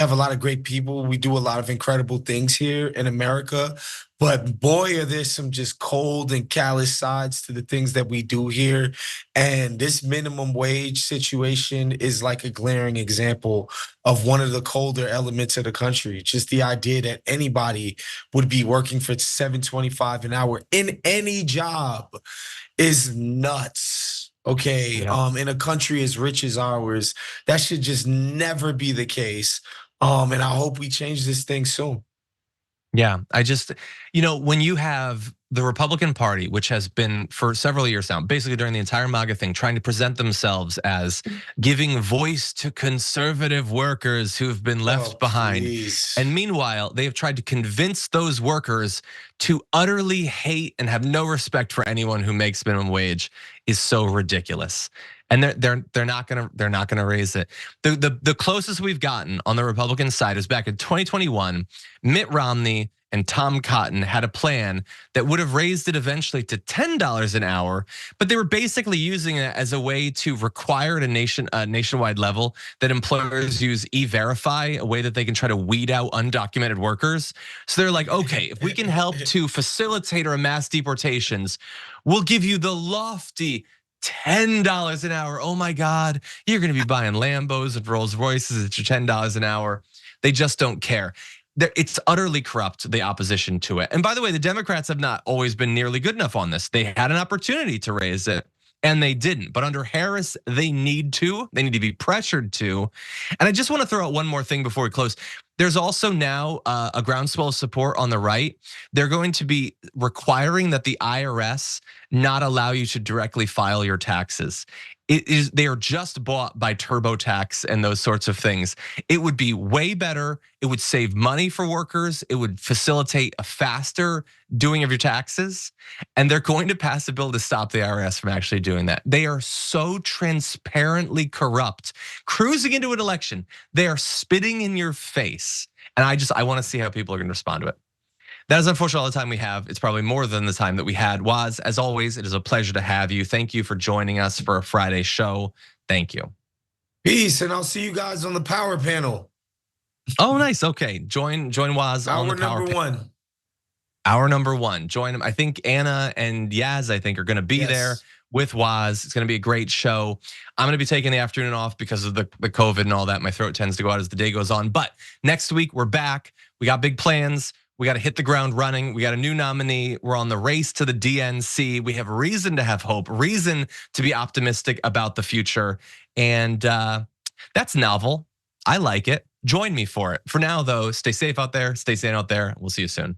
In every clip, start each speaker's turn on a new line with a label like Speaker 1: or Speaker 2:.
Speaker 1: have a lot of great people. We do a lot of incredible things here in America. But boy, are there some just cold and callous sides to the things that we do here. And this minimum wage situation is like a glaring example of one of the colder elements of the country. Just the idea that anybody would be working for 7.25 an hour in any job is nuts. Okay.
Speaker 2: Yep.
Speaker 1: In a country as rich as ours, that should just never be the case. And I hope we change this thing soon.
Speaker 2: Yeah, I just, when you have the Republican Party, which has been for several years now, basically during the entire MAGA thing, trying to present themselves as giving voice to conservative workers who have been
Speaker 1: Oh,
Speaker 2: left behind.
Speaker 1: please.
Speaker 2: And meanwhile, they have tried to convince those workers to utterly hate and have no respect for anyone who makes minimum wage is so ridiculous. And they're not gonna raise it. The closest we've gotten on the Republican side is back in 2021. Mitt Romney and Tom Cotton had a plan that would have raised it eventually to $10 an hour, but they were basically using it as a way to require at a nationwide level that employers use E-Verify, a way that they can try to weed out undocumented workers. So they're like, okay, if we can help to facilitate or mass deportations, we'll give you the lofty $10 an hour. Oh my God, you're gonna be buying Lambos and Rolls Royces at your $10 an hour. They just don't care. It's utterly corrupt, the opposition to it. And by the way, the Democrats have not always been nearly good enough on this. They had an opportunity to raise it and they didn't. But under Harris, they need to. They need to be pressured to. And I just want to throw out one more thing before we close. There's also now a groundswell of support on the right. They're going to be requiring that the IRS not allow you to directly file your taxes. They are just bought by TurboTax and those sorts of things. It would be way better. It would save money for workers. It would facilitate a faster doing of your taxes. And they're going to pass a bill to stop the IRS from actually doing that. They are so transparently corrupt. Cruising into an election, they are spitting in your face. And I want to see how people are going to respond to it. That is unfortunately all the time we have. It's probably more than the time that we had. Waz, as always, it is a pleasure to have you. Thank you for joining us for a Friday show. Thank you.
Speaker 1: Peace. And I'll see you guys on the power panel.
Speaker 2: Oh, nice. Okay, join Waz on the
Speaker 1: Hour
Speaker 2: power
Speaker 1: number
Speaker 2: panel.
Speaker 1: one.
Speaker 2: Hour number one. Join him. I think Anna and Yaz, I think, are going to be there
Speaker 1: Yes.
Speaker 2: with Waz. It's going to be a great show. I'm going to be taking the afternoon off because of the COVID and all that. My throat tends to go out as the day goes on. But next week we're back. We got big plans. We got to hit the ground running. We got a new nominee. We're on the race to the DNC. We have reason to have hope, reason to be optimistic about the future. And that's novel. I like it. Join me for it. For now, though, stay safe out there. Stay sane out there. We'll see you soon.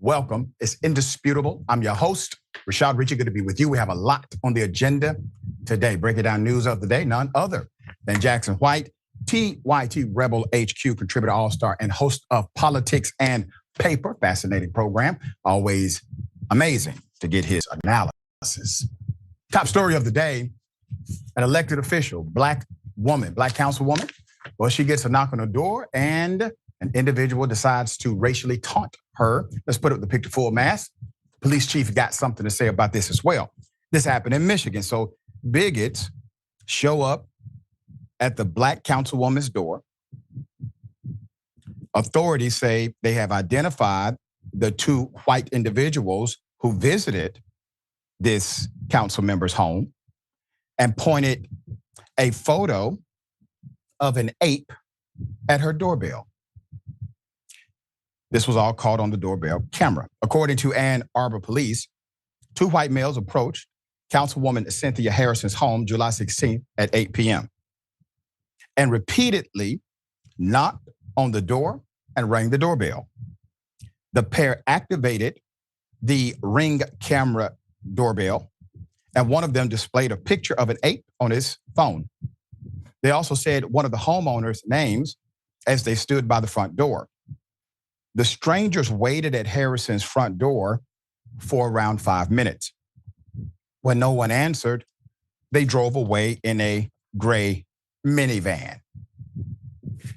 Speaker 3: welcome. It's indisputable. I'm your host, Rashad Richey. Good to be with you. We have a lot on the agenda today. Breaking down news of the day, none other than Jackson White, TYT Rebel HQ contributor, all-star, and host of Politics and Paper. Fascinating program. Always amazing to get his analysis. Top story of the day, an elected official, black councilwoman. Well, she gets a knock on the door and an individual decides to racially taunt her. Let's put up the picture full mask. Police chief got something to say about this as well. This happened in Michigan. So bigots show up at the black councilwoman's door. Authorities say they have identified the two white individuals who visited this council member's home and pointed a photo of an ape at her doorbell. This was all caught on the doorbell camera. According to Ann Arbor police, two white males approached Councilwoman Cynthia Harrison's home July 16th at 8 p.m. and repeatedly knocked on the door and rang the doorbell. The pair activated the Ring camera doorbell, and one of them displayed a picture of an ape on his phone. They also said one of the homeowners' names as they stood by the front door. The strangers waited at Harrison's front door for around 5 minutes. When no one answered, they drove away in a gray minivan.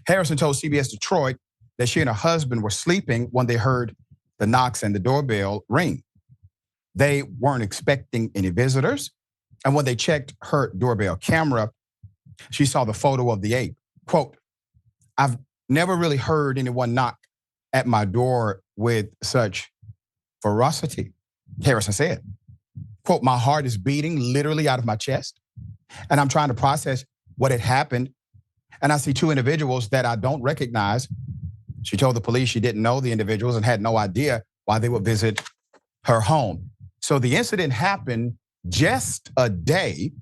Speaker 3: Harrison told CBS Detroit that she and her husband were sleeping when they heard the knocks and the doorbell ring. They weren't expecting any visitors. And when they checked her doorbell camera, she saw the photo of the ape. Quote, "I've never really heard anyone knock at my door with such ferocity," Harrison said. Quote, "My heart is beating literally out of my chest, and I'm trying to process what had happened. And I see two individuals that I don't recognize." She told the police she didn't know the individuals and had no idea why they would visit her home. So the incident happened just a day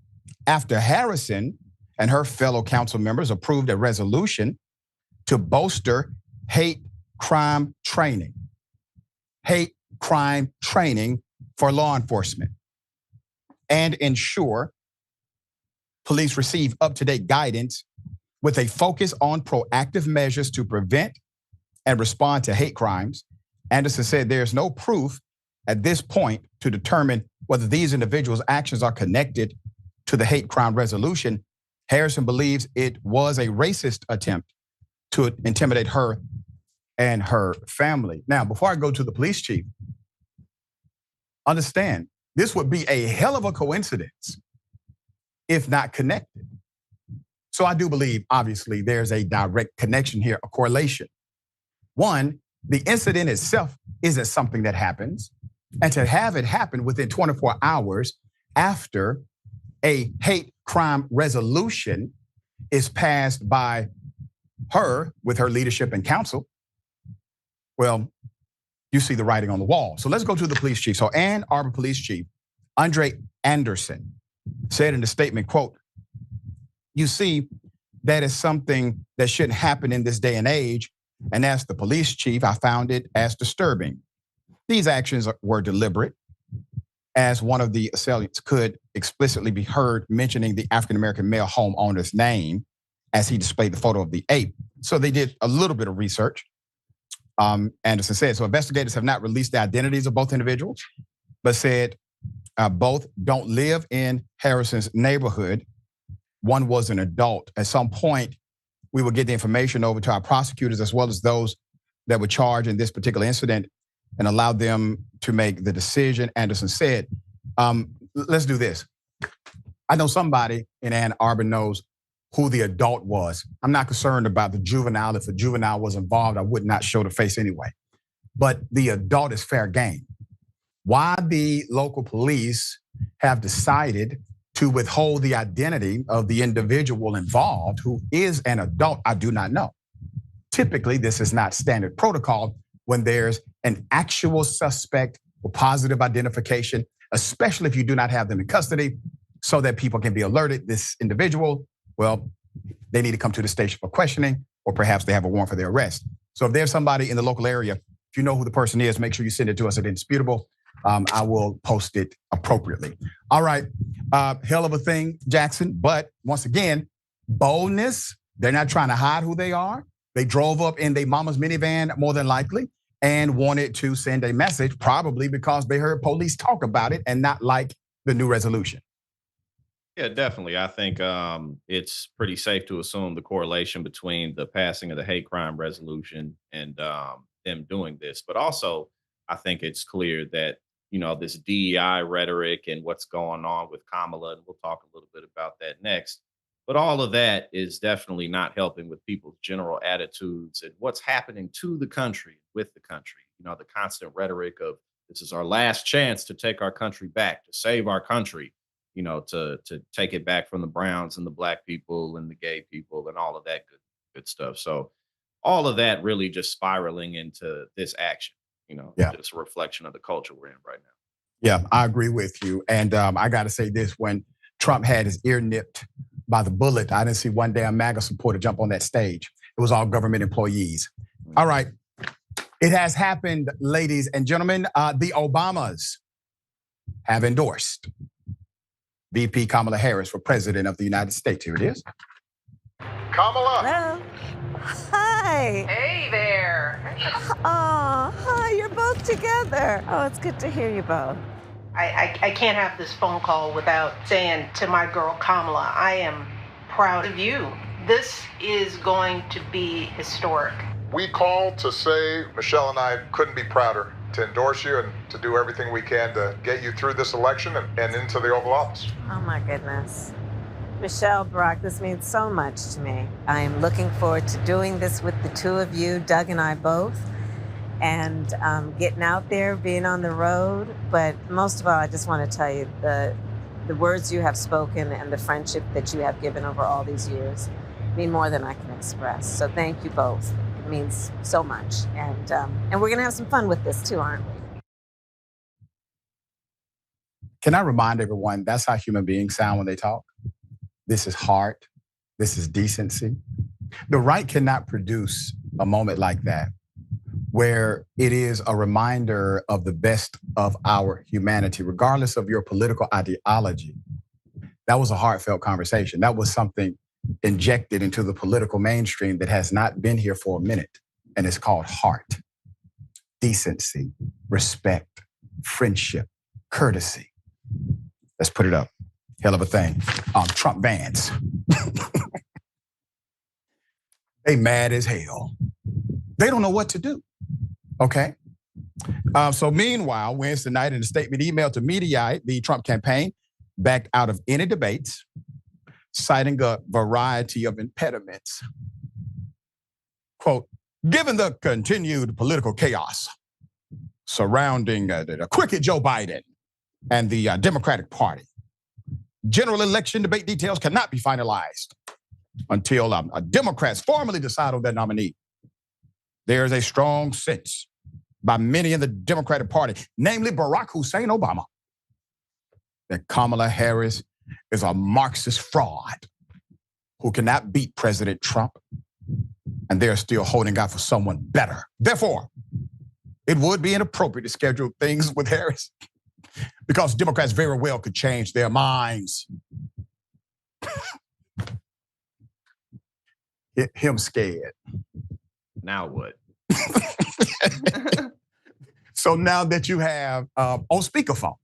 Speaker 3: after Harrison and her fellow council members approved a resolution to bolster hate crime training for law enforcement and ensure police receive up-to-date guidance with a focus on proactive measures to prevent and respond to hate crimes. Anderson said there's no proof at this point to determine whether these individuals' actions are connected to the hate crime resolution. Harrison believes it was a racist attempt to intimidate her and her family. Now, before I go to the police chief, understand this would be a hell of a coincidence if not connected. So I do believe, obviously, there's a direct connection here, a correlation. One, the incident itself isn't something that happens. And to have it happen within 24 hours after a hate crime resolution is passed by her with her leadership and counsel, well, you see the writing on the wall. So let's go to the police chief. So Ann Arbor Police Chief Andre Anderson said in the statement, quote, "You see, that is something that shouldn't happen in this day and age. And as the police chief, I found it as disturbing. These actions were deliberate, as one of the assailants could explicitly be heard mentioning the African-American male homeowner's name as he displayed the photo of the ape." So they did a little bit of research. Anderson said, so investigators have not released the identities of both individuals, but said both don't live in Harrison's neighborhood. One was an adult. At some point, we will get the information over to our prosecutors as well as those that were charged in this particular incident and allow them to make the decision, Anderson said. Let's do this. I know somebody in Ann Arbor knows who the adult was. I'm not concerned about the juvenile. If the juvenile was involved, I would not show the face anyway. But the adult is fair game. Why the local police have decided to withhold the identity of the individual involved who is an adult, I do not know. Typically, this is not standard protocol when there's an actual suspect with positive identification, especially if you do not have them in custody, so that people can be alerted. This individual, well, they need to come to the station for questioning, or perhaps they have a warrant for their arrest. So if there's somebody in the local area If you know who the person is, make sure you send it to us at Indisputable. I will post it appropriately. All right, hell of a thing, Jackson. But once again, boldness. They're not trying to hide who they are. They drove up in their mama's minivan, more than likely, and wanted to send a message, probably because they heard police talk about it and not like the new resolution.
Speaker 4: Yeah, definitely. I think it's pretty safe to assume the correlation between the passing of the hate crime resolution and them doing this. But also, I think it's clear that, this DEI rhetoric and what's going on with Kamala, and we'll talk a little bit about that next. But all of that is definitely not helping with people's general attitudes and what's happening to the country, with the country. The constant rhetoric of this is our last chance to take our country back, to save our country, to take it back from the browns and the black people and the gay people and all of that good stuff. So all of that really just spiraling into this action,
Speaker 3: Yeah.
Speaker 4: just a reflection of the culture we're in right now.
Speaker 3: Yeah, I agree with you. And I got to say this, when Trump had his ear nipped by the bullet, I didn't see one damn MAGA supporter jump on that stage. It was all government employees. All right. It has happened, ladies and gentlemen. The Obamas have endorsed VP Kamala Harris for president of the United States. Here it is.
Speaker 5: Kamala.
Speaker 6: Hello. Hi.
Speaker 5: Hey there.
Speaker 6: Oh, hi, you're both together. Oh, it's good to hear you both.
Speaker 7: I can't have this phone call without saying to my girl Kamala, I am proud of you. This is going to be historic.
Speaker 5: We called to say Michelle and I couldn't be prouder to endorse you and to do everything we can to get you through this election and into the Oval Office.
Speaker 6: Oh, my goodness. Michelle, Brock, this means so much to me. I am looking forward to doing this with the two of you, Doug and I both, and getting out there, being on the road. But most of all, I just want to tell you the words you have spoken and the friendship that you have given over all these years mean more than I can express. So thank you both. It means so much. And we're going to have some fun with this too, aren't we?
Speaker 3: Can I remind everyone, that's how human beings sound when they talk? This is heart. This is decency. The right cannot produce a moment like that where it is a reminder of the best of our humanity, regardless of your political ideology. That was a heartfelt conversation. That was something injected into the political mainstream that has not been here for a minute. And it's called heart, decency, respect, friendship, courtesy. Let's put it up. Hell of a thing. Trump vans. They mad as hell. They don't know what to do. Okay. So meanwhile, Wednesday night, in a statement emailed to Mediaite, the Trump campaign backed out of any debates, citing a variety of impediments. Quote, given the continued political chaos surrounding the crooked Joe Biden and the Democratic Party, general election debate details cannot be finalized until Democrats formally decide on their nominee. There is a strong sense by many in the Democratic Party, namely Barack Hussein Obama, that Kamala Harris is a Marxist fraud who cannot beat President Trump, and they're still holding out for someone better. Therefore, it would be inappropriate to schedule things with Harris because Democrats very well could change their minds. Him scared.
Speaker 4: Now what?
Speaker 3: So now that you have on speakerphone,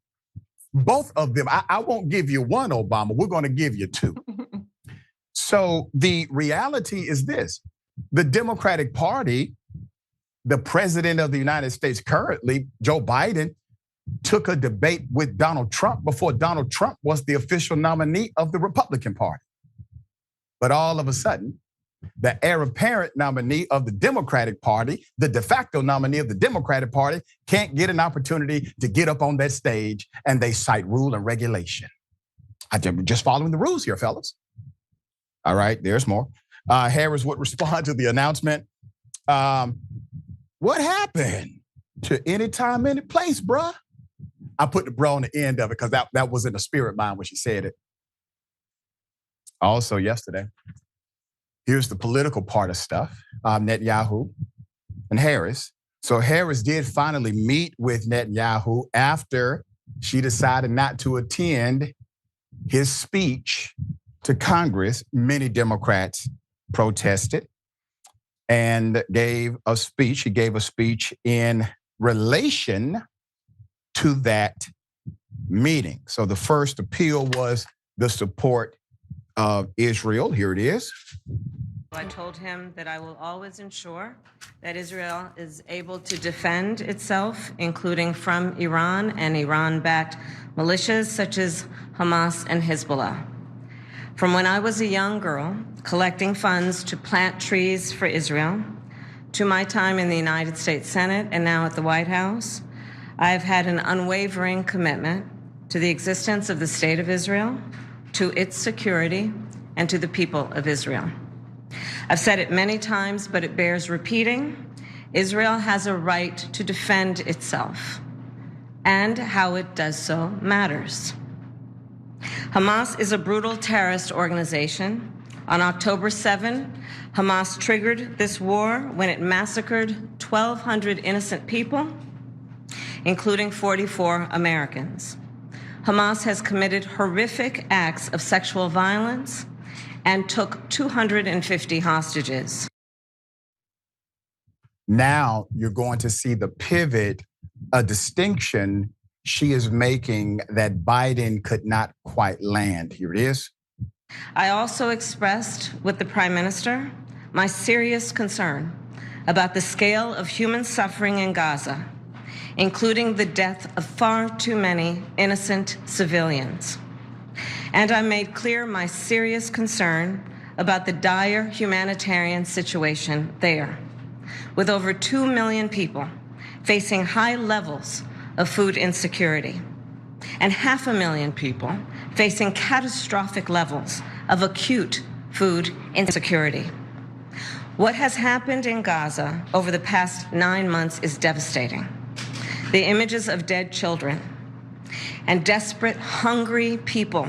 Speaker 3: both of them, I won't give you one, Obama, we're gonna give you two. So the reality is this, the Democratic Party, the president of the United States currently, Joe Biden, took a debate with Donald Trump before Donald Trump was the official nominee of the Republican Party. But all of a sudden, the heir apparent nominee of the Democratic Party, the de facto nominee of the Democratic Party, can't get an opportunity to get up on that stage, and they cite rule and regulation. I'm just following the rules here, fellas. All right, there's more. Harris would respond to the announcement. What happened to any time, any place, bruh? I put the bro on the end of it because that was in the spirit mind when she said it. Also yesterday, here's the political part of stuff. Netanyahu and Harris So Harris did finally meet with Netanyahu after she decided not to attend his speech to Congress. Many Democrats protested and gave a speech. He gave a speech in relation to that meeting. So the first appeal was the support of Israel. Here it is.
Speaker 6: I told him that I will always ensure that Israel is able to defend itself, including from Iran and Iran-backed militias such as Hamas and Hezbollah. From when I was a young girl, collecting funds to plant trees for Israel, to my time in the United States Senate and now at the White House, I have had an unwavering commitment to the existence of the State of Israel, to its security, and to the people of Israel. I've said it many times, but it bears repeating. Israel has a right to defend itself, and how it does so matters. Hamas is a brutal terrorist organization. On October 7, Hamas triggered this war when it massacred 1,200 innocent people, including 44 Americans. Hamas has committed horrific acts of sexual violence and took 250 hostages.
Speaker 3: Now you're going to see the pivot, a distinction she is making that Biden could not quite land. Here it is.
Speaker 6: I also expressed with the Prime Minister my serious concern about the scale of human suffering in Gaza, including the death of far too many innocent civilians. And I made clear my serious concern about the dire humanitarian situation there, with over 2 million people facing high levels of food insecurity, and 500,000 people facing catastrophic levels of acute food insecurity. What has happened in Gaza over the past 9 months is devastating. The images of dead children and desperate, hungry people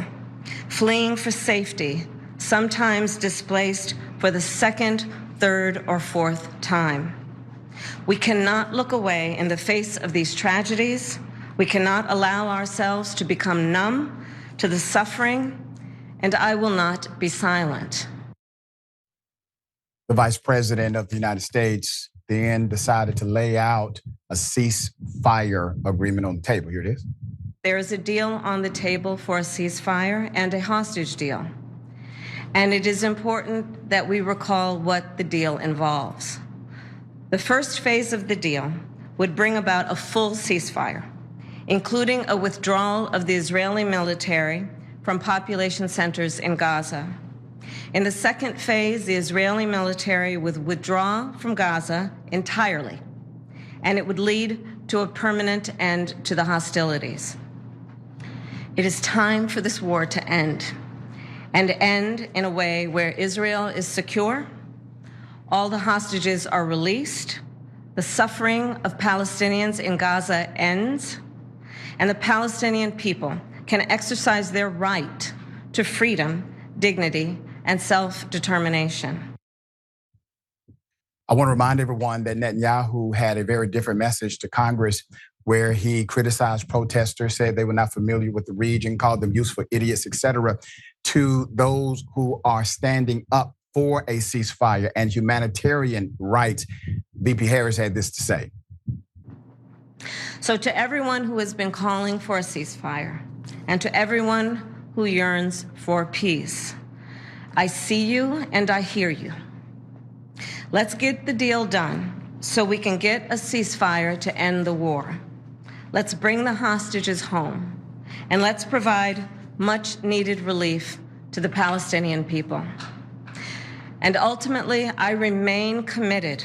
Speaker 6: fleeing for safety, sometimes displaced for the second, third, or fourth time. We cannot look away in the face of these tragedies. We cannot allow ourselves to become numb to the suffering, and I will not be silent.
Speaker 3: The Vice President of the United States then decided to lay out a ceasefire agreement on the table. Here it is.
Speaker 6: There is a deal on the table for a ceasefire and a hostage deal. And it is important that we recall what the deal involves. The first phase of the deal would bring about a full ceasefire, including a withdrawal of the Israeli military from population centers in Gaza. In the second phase, the Israeli military would withdraw from Gaza entirely, and it would lead to a permanent end to the hostilities. It is time for this war to end, and end in a way where Israel is secure, all the hostages are released, the suffering of Palestinians in Gaza ends, and the Palestinian people can exercise their right to freedom, dignity, and self-determination.
Speaker 3: I want to remind everyone that Netanyahu had a very different message to Congress where he criticized protesters, said they were not familiar with the region, called them useful idiots, etc., to those who are standing up for a ceasefire and humanitarian rights. VP Harris had this to say.
Speaker 6: So to everyone who has been calling for a ceasefire, and to everyone who yearns for peace, I see you and I hear you. Let's get the deal done so we can get a ceasefire to end the war. Let's bring the hostages home, and let's provide much needed relief to the Palestinian people. And ultimately, I remain committed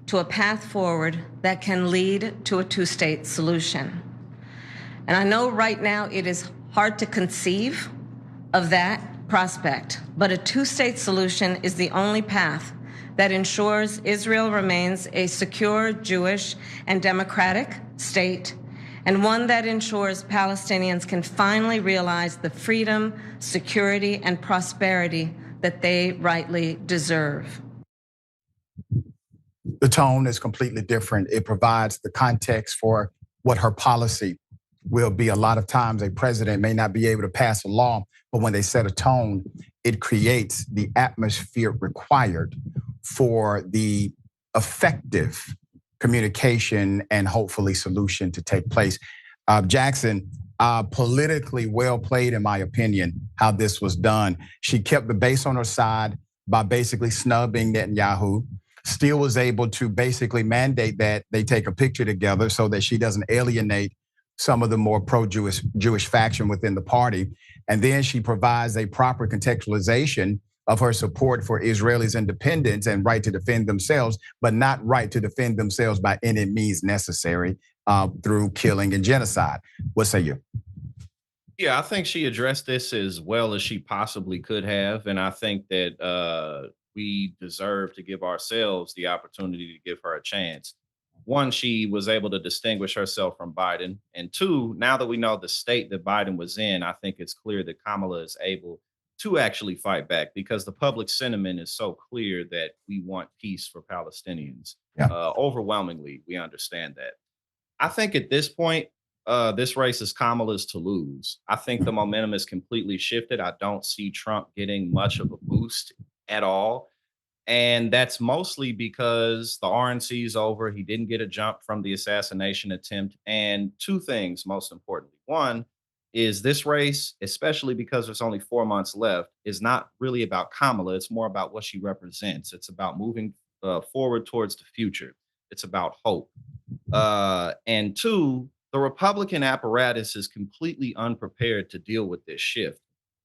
Speaker 6: to a path forward that can lead to a two-state solution. And I know right now it is hard to conceive of that prospect, but a two-state solution is the only path that ensures Israel remains a secure, Jewish, and democratic state, and one that ensures Palestinians can finally realize the freedom, security, and prosperity that they rightly deserve.
Speaker 3: The tone is completely different. It provides the context for what her policy will be. A lot of times a president may not be able to pass a law, but when they set a tone, it creates the atmosphere required for the effective communication and hopefully solution to take place. Jackson, politically well played, in my opinion, how this was done. She kept the base on her side by basically snubbing Netanyahu. Still was able to basically mandate that they take a picture together so that she doesn't alienate some of the more pro-Jewish faction within the party. And then she provides a proper contextualization of her support for Israelis' independence and right to defend themselves, but not right to defend themselves by any means necessary through killing and genocide. What say you?
Speaker 4: Yeah, I think she addressed this as well as she possibly could have. And I think that we deserve to give ourselves the opportunity to give her a chance. One, she was able to distinguish herself from Biden. And two, now that we know the state that Biden was in, I think it's clear that Kamala is able to actually fight back because the public sentiment is so clear that we want peace for Palestinians.
Speaker 3: Yeah.
Speaker 4: Overwhelmingly, we understand that. I think at this point, this race is Kamala's to lose. I think the momentum is completely shifted. I don't see Trump getting much of a boost at all. And that's mostly because the RNC is over. He didn't get a jump from the assassination attempt. And two things, most importantly. One is this race, especially because there's only 4 months left, is not really about Kamala. It's more about what she represents. It's about moving forward towards the future. It's about hope. And two, the Republican apparatus is completely unprepared to deal with this shift.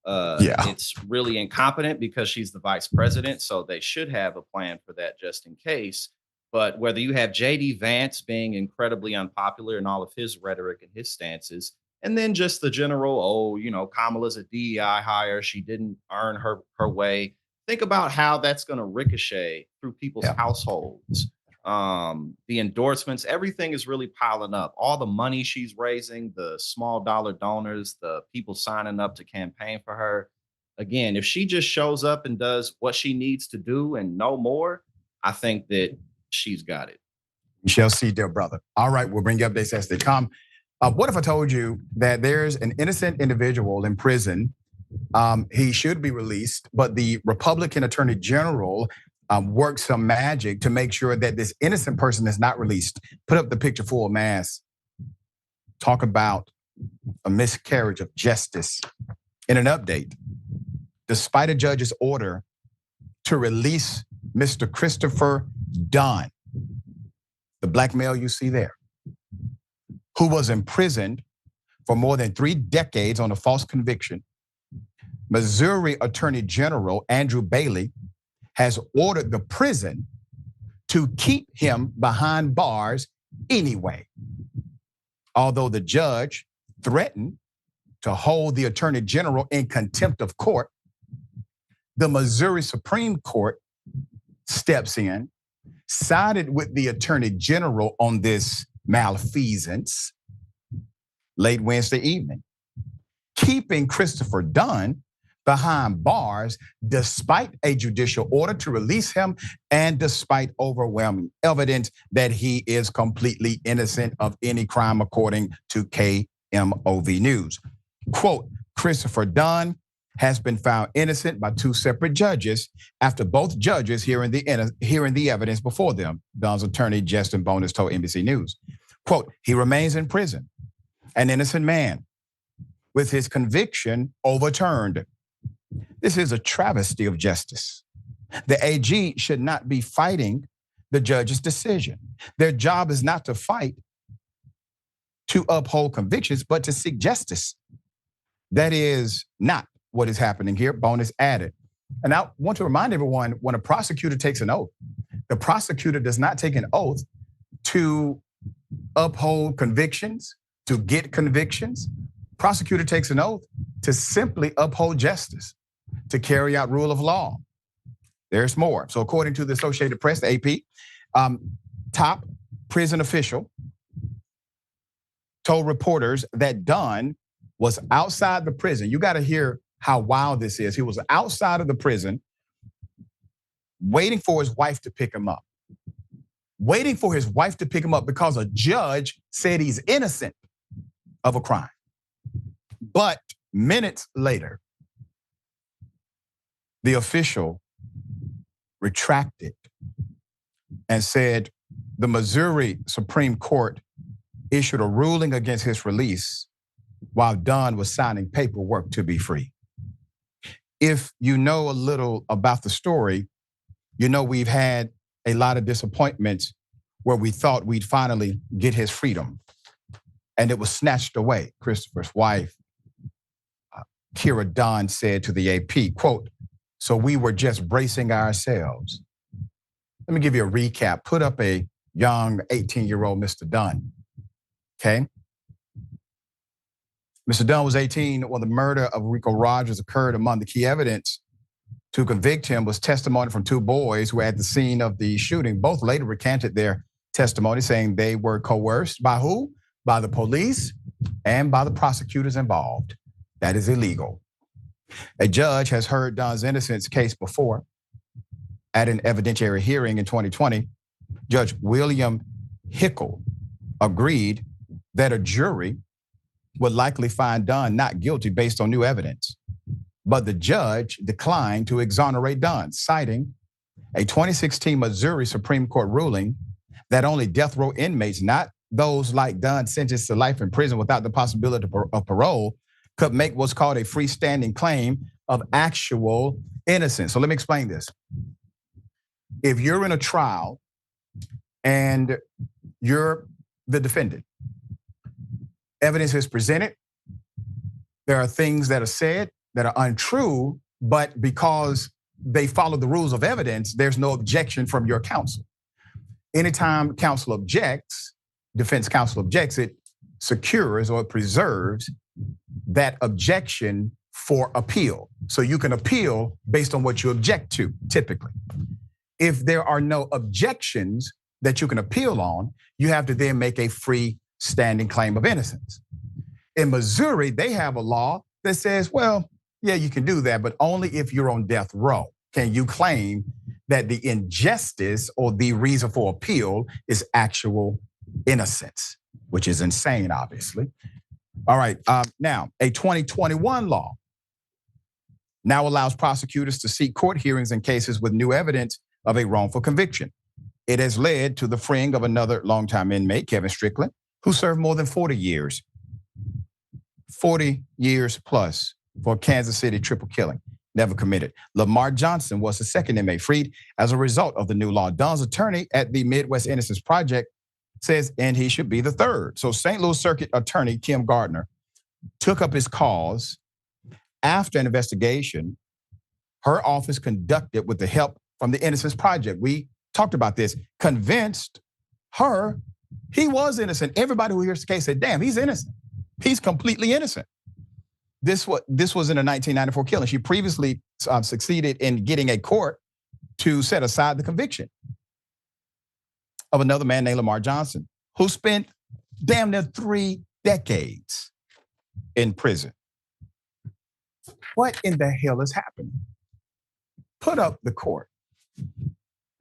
Speaker 4: It's really incompetent because she's the vice president, so they should have a plan for that just in case. But whether you have J.D. Vance being incredibly unpopular in all of his rhetoric and his stances, and then just the general, Kamala's a DEI hire, she didn't earn her way. Think about how that's going to ricochet through people's households. The endorsements, everything is really piling up. All the money she's raising, the small dollar donors, the people signing up to campaign for her. Again, if she just shows up and does what she needs to do and no more, I think that she's got it.
Speaker 3: We shall see, dear brother. All right, we'll bring you updates as they come. What if I told you that there's an innocent individual in prison? He should be released, but the Republican Attorney General work some magic to make sure that this innocent person is not released. Put up the picture full mass. Talk about a miscarriage of justice. In an update, despite a judge's order to release Mr. Christopher Dunn, the black male you see there, who was imprisoned for more than 3 decades on a false conviction, Missouri Attorney General Andrew Bailey has ordered the prison to keep him behind bars anyway. Although the judge threatened to hold the Attorney General in contempt of court, the Missouri Supreme Court steps in, sided with the Attorney General on this malfeasance late Wednesday evening, keeping Christopher Dunn behind bars despite a judicial order to release him and despite overwhelming evidence that he is completely innocent of any crime, according to KMOV News. Quote, Christopher Dunn has been found innocent by 2 separate judges after both judges hearing the evidence before them, Dunn's attorney Justin Bonus told NBC News. Quote, he remains in prison, an innocent man, with his conviction overturned. This is a travesty of justice. The AG should not be fighting the judge's decision. Their job is not to fight to uphold convictions, but to seek justice. That is not what is happening here, Bonus added. And I want to remind everyone, when a prosecutor takes an oath, the prosecutor does not take an oath to uphold convictions, to get convictions. Prosecutor takes an oath to simply uphold justice, to carry out rule of law. There's more. So according to the Associated Press, the AP, top prison official told reporters that Dunn was outside the prison. You got to hear how wild this is. He was outside of the prison waiting for his wife to pick him up. waiting for his wife to pick him up because a judge said he's innocent of a crime. But minutes later, the official retracted and said the Missouri Supreme Court issued a ruling against his release while Dunn was signing paperwork to be free. If you know a little about the story, you know we've had a lot of disappointments where we thought we'd finally get his freedom, and it was snatched away. Christopher's wife, Kira Dunn, said to the AP, quote, "So we were just bracing ourselves." Let me give you a recap. Put up a young 18-year-old Mr. Dunn, okay? Mr. Dunn was 18 when the murder of Rico Rogers occurred. Among the key evidence to convict him was testimony from two boys who were at the scene of the shooting. Both later recanted their testimony, saying they were coerced by who? By the police and by the prosecutors involved. That is illegal. A judge has heard Dunn's innocence case before. At an evidentiary hearing in 2020, Judge William Hickel agreed that a jury would likely find Dunn not guilty based on new evidence. But the judge declined to exonerate Dunn, citing a 2016 Missouri Supreme Court ruling that only death row inmates, not those like Dunn sentenced to life in prison without the possibility of parole, could make what's called a freestanding claim of actual innocence. So let me explain this. If you're in a trial and you're the defendant, evidence is presented, there are things that are said that are untrue, but because they follow the rules of evidence, there's no objection from your counsel. Anytime counsel objects, defense counsel objects, it secures or preserves that objection for appeal. So you can appeal based on what you object to, typically. If there are no objections that you can appeal on, you have to then make a freestanding claim of innocence. In Missouri, they have a law that says, well, yeah, you can do that, but only if you're on death row can you claim that the injustice or the reason for appeal is actual innocence, which is insane, obviously. All right, now a 2021 law now allows prosecutors to seek court hearings in cases with new evidence of a wrongful conviction. It has led to the freeing of another longtime inmate, Kevin Strickland, who served more than 40 years 40 years plus for a Kansas City triple killing, never committed. Lamar Johnson was the second inmate freed as a result of the new law. Dunn's attorney at the Midwest Innocence Project says, and he should be the third. So St. Louis Circuit Attorney Kim Gardner took up his cause after an investigation her office conducted with the help from the Innocence Project. We talked about this, convinced her he was innocent. Everybody who hears the case said, damn, he's innocent. He's completely innocent. This was in a 1994 killing. She previously succeeded in getting a court to set aside the conviction of another man named Lamar Johnson, who spent damn near 3 decades in prison. What in the hell is happening? Put up the court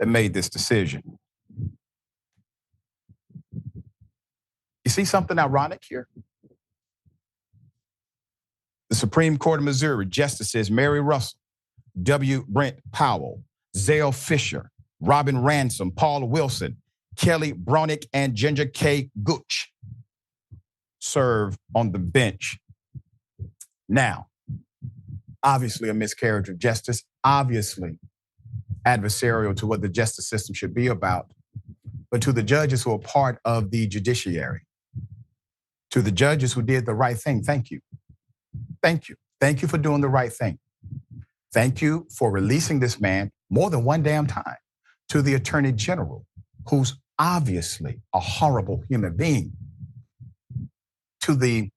Speaker 3: that made this decision. You see something ironic here? The Supreme Court of Missouri, Justices Mary Russell, W. Brent Powell, Zale Fisher, Robin Ransom, Paul Wilson, Kelly Bronick, and Ginger K. Gooch serve on the bench. Now, obviously a miscarriage of justice, obviously adversarial to what the justice system should be about, but to the judges who are part of the judiciary, to the judges who did the right thing, thank you. Thank you. Thank you for doing the right thing. Thank you for releasing this man more than one damn time. To the Attorney General, who's obviously a horrible human being. To the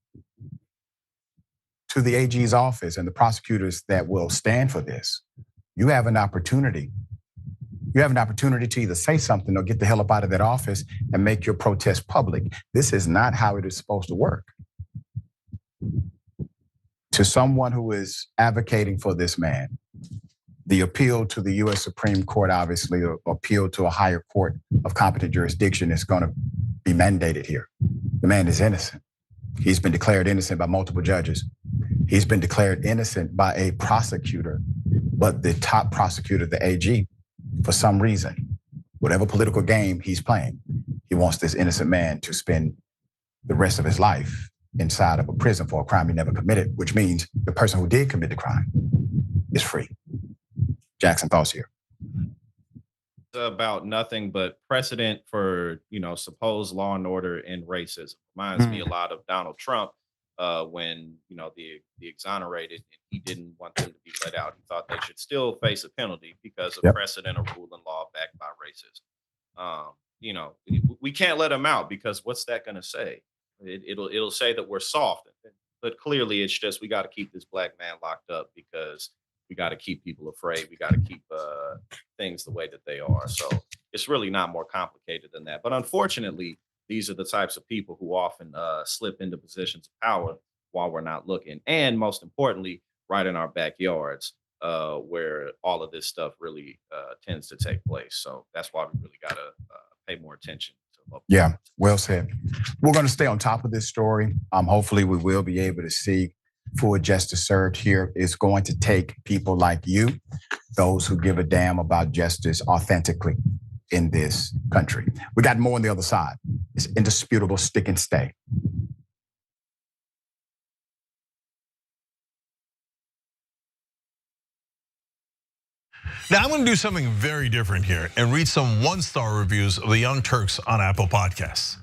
Speaker 3: AG's office and the prosecutors that will stand for this, you have an opportunity. You have an opportunity to either say something or get the hell up out of that office and make your protest public. This is not how it is supposed to work. To someone who is advocating for this man, The appeal to the U.S. Supreme Court, obviously, or appeal to a higher court of competent jurisdiction is going to be mandated here. The man is innocent. He's been declared innocent by multiple judges. He's been declared innocent by a prosecutor, but the top prosecutor, the AG, for some reason, whatever political game he's playing, he wants this innocent man to spend the rest of his life inside of a prison for a crime he never committed, which means the person who did commit the crime is free. Jackson, thoughts here?
Speaker 4: About nothing but precedent for, supposed law and order and racism. Reminds me a lot of Donald Trump when, the exonerated, and he didn't want them to be let out. He thought they should still face a penalty because of precedent or rule and law backed by racism. We can't let them out because what's that going to say? It'll say that we're soft, but clearly it's just we got to keep this black man locked up because we got to keep people afraid. We got to keep things the way that they are. So it's really not more complicated than that. But unfortunately, these are the types of people who often slip into positions of power while we're not looking. And most importantly, right in our backyards where all of this stuff really tends to take place. So that's why we really got to pay more attention.
Speaker 3: Yeah, well said. We're going to stay on top of this story. Hopefully we will be able to see full justice served here. It's going to take people like you, those who give a damn about justice authentically in this country. We got more on the other side. It's indisputable, stick and stay.
Speaker 8: Now I'm going to do something very different here and read some one-star reviews of the Young Turks on Apple Podcasts.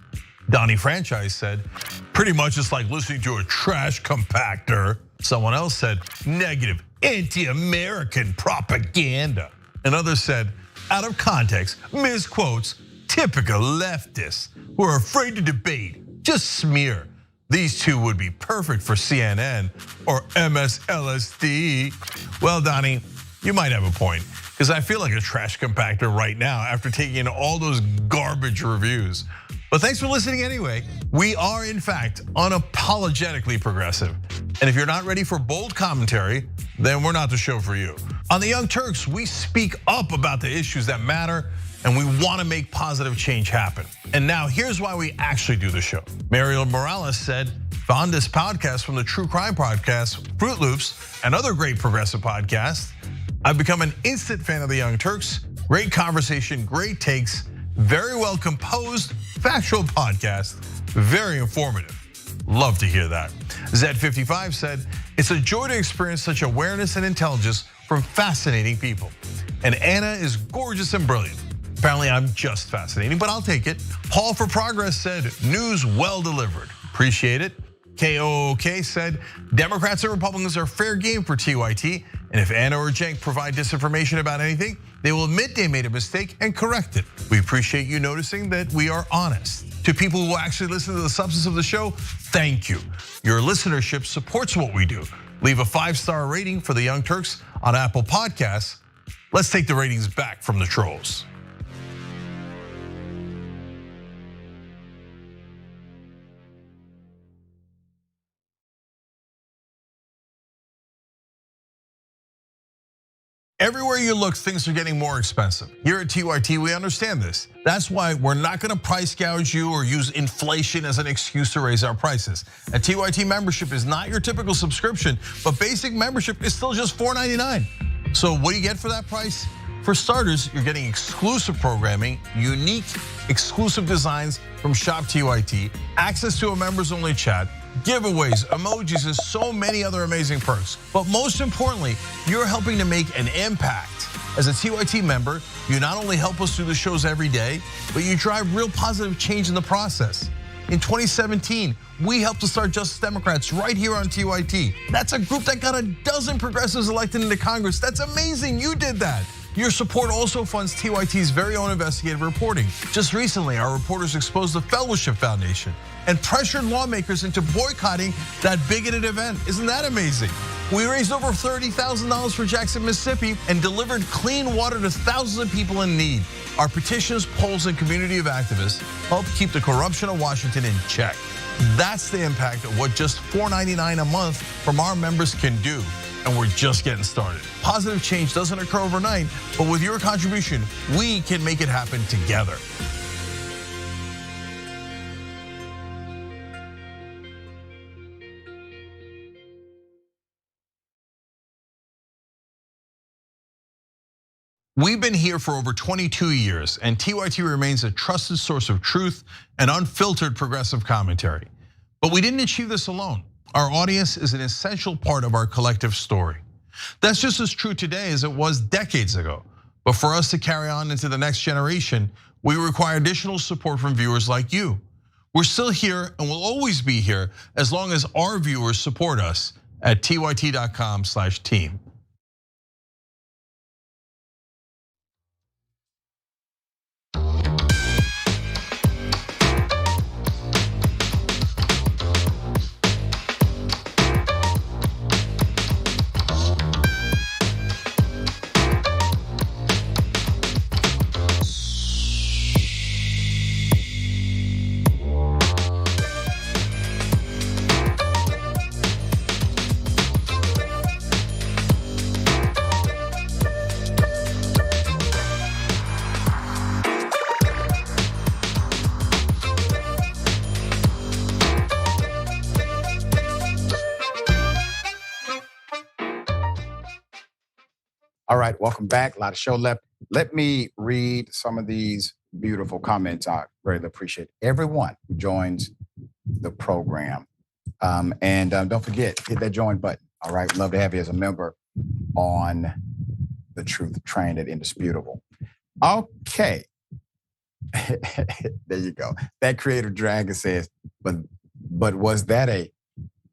Speaker 8: Donnie Franchise said, pretty much it's like listening to a trash compactor. Someone else said, negative, anti-American propaganda. And others said, out of context, misquotes, typical leftists who are afraid to debate, just smear. These two would be perfect for CNN or MSLSD. Well, Donnie, you might have a point, because I feel like a trash compactor right now after taking in all those garbage reviews. But thanks for listening anyway. We are, in fact, unapologetically progressive. And if you're not ready for bold commentary, then we're not the show for you. On the Young Turks, we speak up about the issues that matter, and we want to make positive change happen. And now here's why we actually do the show. Mariel Morales said, found this podcast from the True Crime Podcast, Fruit Loops, and other great progressive podcasts. I've become an instant fan of the Young Turks. Great conversation, great takes, very well composed, factual podcast, very informative. Love to hear that. Zed55 said, it's a joy to experience such awareness and intelligence from fascinating people. And Anna is gorgeous and brilliant. Apparently I'm just fascinating, but I'll take it. Paul for Progress said, news well delivered. Appreciate it. KOOK said, Democrats and Republicans are fair game for TYT, and if Anna or Cenk provide disinformation about anything, they will admit they made a mistake and correct it. We appreciate you noticing that we are honest. To people who actually listen to the substance of the show, thank you. Your listenership supports what we do. Leave a 5-star rating for the Young Turks on Apple Podcasts. Let's take the ratings back from the trolls. Everywhere you look, things are getting more expensive. Here at TYT, we understand this. That's why we're not gonna price gouge you or use inflation as an excuse to raise our prices. A TYT membership is not your typical subscription, but basic membership is still just $4.99. So what do you get for that price? For starters, you're getting exclusive programming, unique, exclusive designs from Shop TYT, access to a members-only chat, giveaways, emojis, and so many other amazing perks. But most importantly, you're helping to make an impact. As a TYT member, you not only help us do the shows every day, but you drive real positive change in the process. In 2017, we helped to start Justice Democrats right here on TYT. That's a group that got 12 progressives elected into Congress. That's amazing, you did that. Your support also funds TYT's very own investigative reporting. Just recently, our reporters exposed the Fellowship Foundation and pressured lawmakers into boycotting that bigoted event. Isn't that amazing? We raised over $30,000 for Jackson, Mississippi, and delivered clean water to thousands of people in need. Our petitions, polls, and community of activists help keep the corruption of Washington in check. That's the impact of what just $4.99 a month from our members can do. And we're just getting started. Positive change doesn't occur overnight, but with your contribution, we can make it happen together. We've been here for over 22 years, and TYT remains a trusted source of truth and unfiltered progressive commentary. But we didn't achieve this alone. Our audience is an essential part of our collective story. That's just as true today as it was decades ago. But for us to carry on into the next generation, we require additional support from viewers like you. We're still here and will always be here as long as our viewers support us at tyt.com/team.
Speaker 3: All right, welcome back. A lot of show left. Let me read some of these beautiful comments. I really appreciate everyone who joins the program. And don't forget, hit that join button. All right, love to have you as a member on the Truth Train at Indisputable. Okay, there you go. That Creative Dragon says, but was that a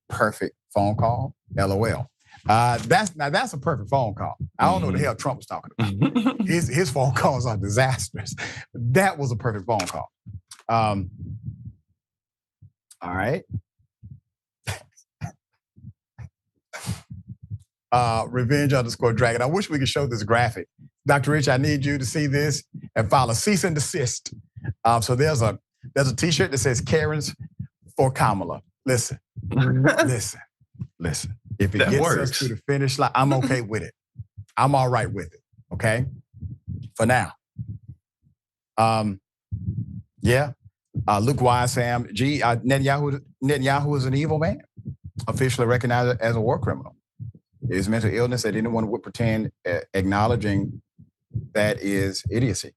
Speaker 3: perfect phone call? LOL. That's a perfect phone call. I don't know what the hell Trump was talking about. His phone calls are disastrous. That was a perfect phone call. All right. Revenge_dragon. I wish we could show this graphic. Dr. Rich, I need you to see this and file a cease and desist. So there's a t-shirt that says Karen's for Kamala. Listen. If it
Speaker 4: That
Speaker 3: gets
Speaker 4: works
Speaker 3: us to the finish line, I'm okay with it. I'm all right with it. Okay? For now. Yeah. Luke Wise, Sam. Netanyahu is an evil man, officially recognized as a war criminal. His mental illness that anyone would pretend acknowledging that is idiocy.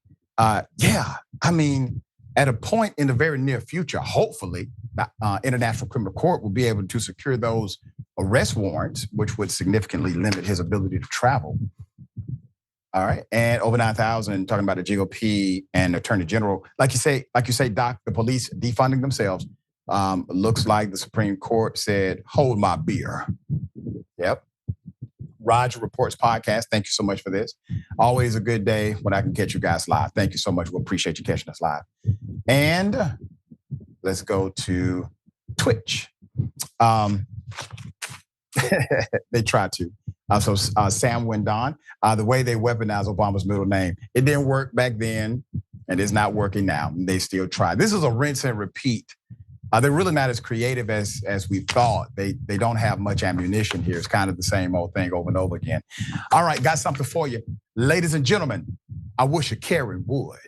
Speaker 3: Yeah, I mean, at a point in the very near future, hopefully, the International Criminal Court will be able to secure those arrest warrants, which would significantly limit his ability to travel. All right, and over 9,000 talking about the GOP and Attorney General. Like you say, Doc, the police defunding themselves. Looks like the Supreme Court said, "Hold my beer." Yep. Roger Reports podcast. Thank you so much for this. Always a good day when I can catch you guys live. Thank you so much. We appreciate you catching us live. And let's go to Twitch. They tried to. So Sam Wendon, the way they weaponized Obama's middle name, it didn't work back then, and it's not working now. They still try. This is a rinse and repeat. They're really not as creative as we thought. They don't have much ammunition here. It's kind of the same old thing over and over again. All right, got something for you. Ladies and gentlemen, I wish a Karen would.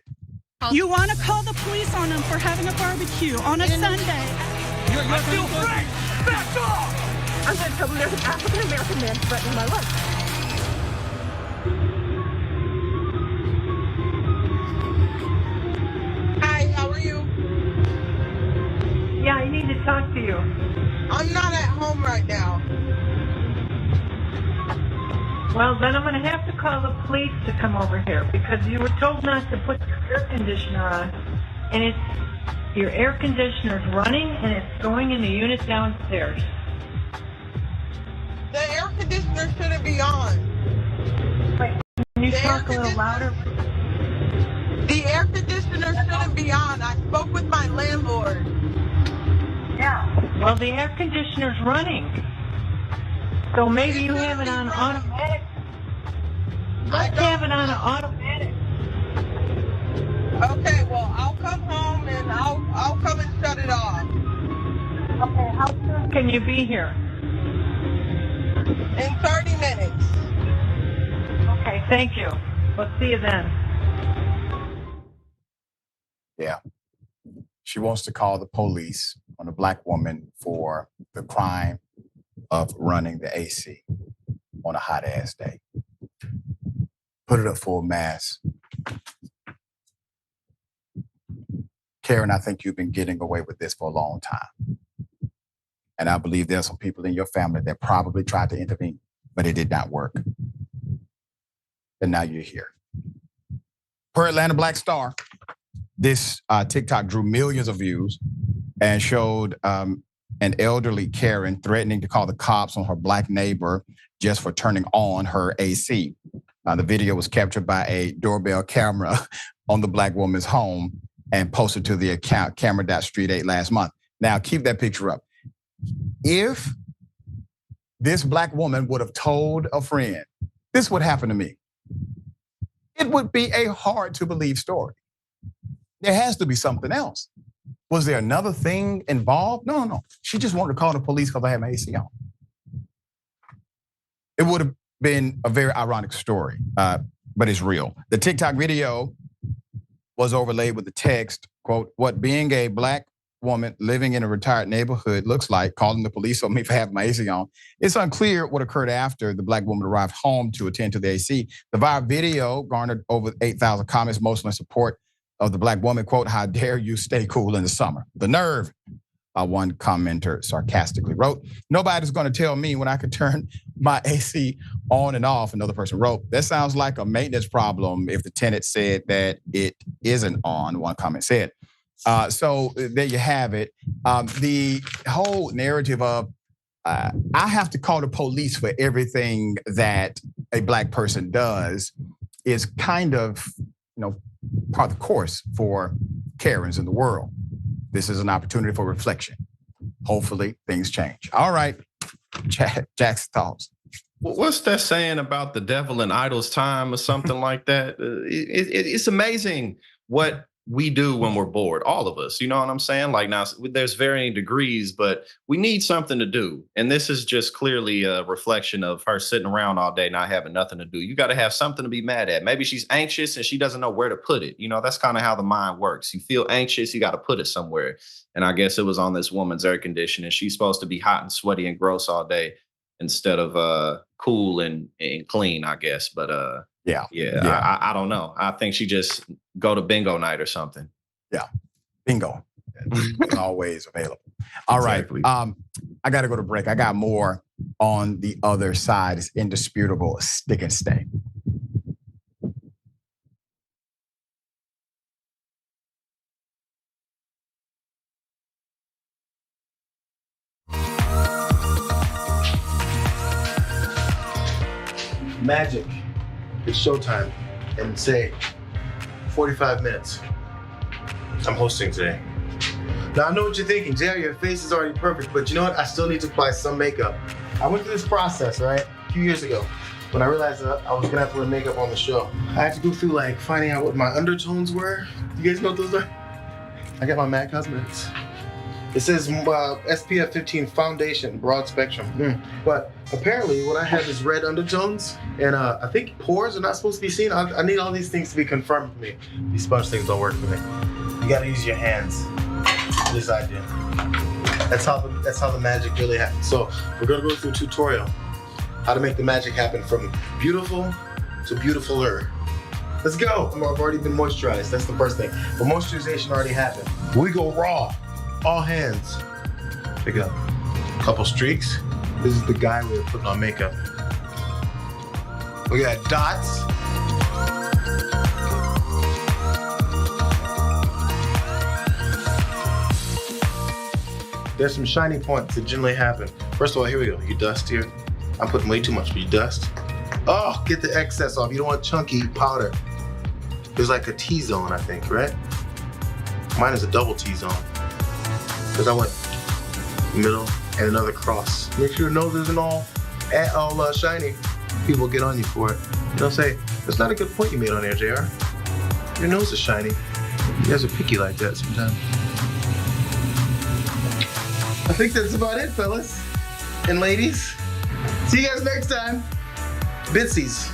Speaker 9: You want to call the police on them for having a barbecue on a Sunday.
Speaker 10: You're still free! Back off! I'm going to tell them there's an African-American man threatening my life.
Speaker 11: Hi, how are you?
Speaker 10: Yeah, I need to talk to you.
Speaker 11: I'm not at home right now.
Speaker 10: Well, then I'm going to have to call the police to come over here because you were told not to put your air conditioner on, and your air conditioner's running and it's going in the unit downstairs.
Speaker 11: The air conditioner shouldn't be on.
Speaker 10: Wait, can you talk a little louder?
Speaker 11: The air conditioner shouldn't be on. I spoke with my landlord.
Speaker 10: Yeah. Well, the air conditioner's running. So maybe you have it on automatic. Let's have it on automatic.
Speaker 11: Okay, well, I'll come home and I'll come and shut it off.
Speaker 10: Okay, how soon can you be here?
Speaker 11: In 30 minutes.
Speaker 10: Okay, thank you. We'll see you then.
Speaker 3: Yeah. She wants to call the police on a black woman for the crime of running the AC on a hot ass day. Put it up full mass. Karen, I think you've been getting away with this for a long time. And I believe there's some people in your family that probably tried to intervene, but it did not work. And now you're here. Per Atlanta Black Star, this TikTok drew millions of views and showed an elderly Karen threatening to call the cops on her black neighbor just for turning on her AC. The video was captured by a doorbell camera on the black woman's home and posted to the account camera.street8 last month. Now keep that picture up. If this black woman would have told a friend, this would happen to me, it would be a hard to believe story. There has to be something else. Was there another thing involved? No. She just wanted to call the police because I had my AC on. It would have been a very ironic story, but it's real. The TikTok video was overlaid with the text, quote, what being a black woman living in a retired neighborhood looks like, calling the police on me for having my AC on. It's unclear what occurred after the black woman arrived home to attend to the AC. The viral video garnered over 8,000 comments, mostly in support of the black woman, quote, how dare you stay cool in the summer? The nerve, one commenter sarcastically wrote. Nobody's gonna tell me when I could turn my AC on and off, another person wrote. That sounds like a maintenance problem if the tenant said that it isn't on, one comment said. So there you have it. The whole narrative of I have to call the police for everything that a black person does is kind of, part of the course for Karens in the world. This is an opportunity for reflection. Hopefully things change. All right, Jack's thoughts.
Speaker 4: What's that saying about the devil in idle's time or something like that? It's amazing what we do when we're bored, all of us, you know what I'm saying? Like now there's varying degrees, but we need something to do. And this is just clearly a reflection of her sitting around all day, not having nothing to do. You got to have something to be mad at. Maybe she's anxious and she doesn't know where to put it. That's kind of how the mind works. You feel anxious, you got to put it somewhere. And I guess it was on this woman's air conditioning. She's supposed to be hot and sweaty and gross all day instead of cool and clean, I guess. But yeah. I don't know. I think she just go to bingo night or something.
Speaker 3: Yeah, bingo. It's always available. All exactly. Right. I got to go to break. I got more on the other side. It's indisputable. Stick and stay.
Speaker 12: Magic. It's showtime. And say 45 minutes. I'm hosting today. Now I know what you're thinking, Jerry, your face is already perfect, but you know what? I still need to apply some makeup. I went through this process, right? A few years ago, when I realized that I was gonna have to wear makeup on the show. I had to go through finding out what my undertones were. You guys know what those are? I got my MAC Cosmetics. It says SPF 15 foundation, broad spectrum. But apparently what I have is red undertones, and I think pores are not supposed to be seen. I need all these things to be confirmed for me. These sponge things don't work for me. You gotta use your hands. At least I did. That's how the magic really happens. So we're gonna go through a tutorial how to make the magic happen from beautiful to beautifuler. Let's go. I've already been moisturized. That's the first thing. But moisturization already happened. We go raw. All hands. Pick it up. Couple streaks. This is the guy we're putting on makeup. We got dots. There's some shiny points that generally happen. First of all, here we go. You dust here. I'm putting way too much, but you dust. Oh, get the excess off. You don't want chunky powder. There's like a T-zone, I think, right? Mine is a double T-zone. Because I went middle and another cross. Make sure your nose isn't all at all shiny, people get on you for it. They'll say, that's not a good point you made on there, JR. Your nose is shiny. You guys are picky like that sometimes. I think that's about it, fellas and ladies. See you guys next time. Bitsies.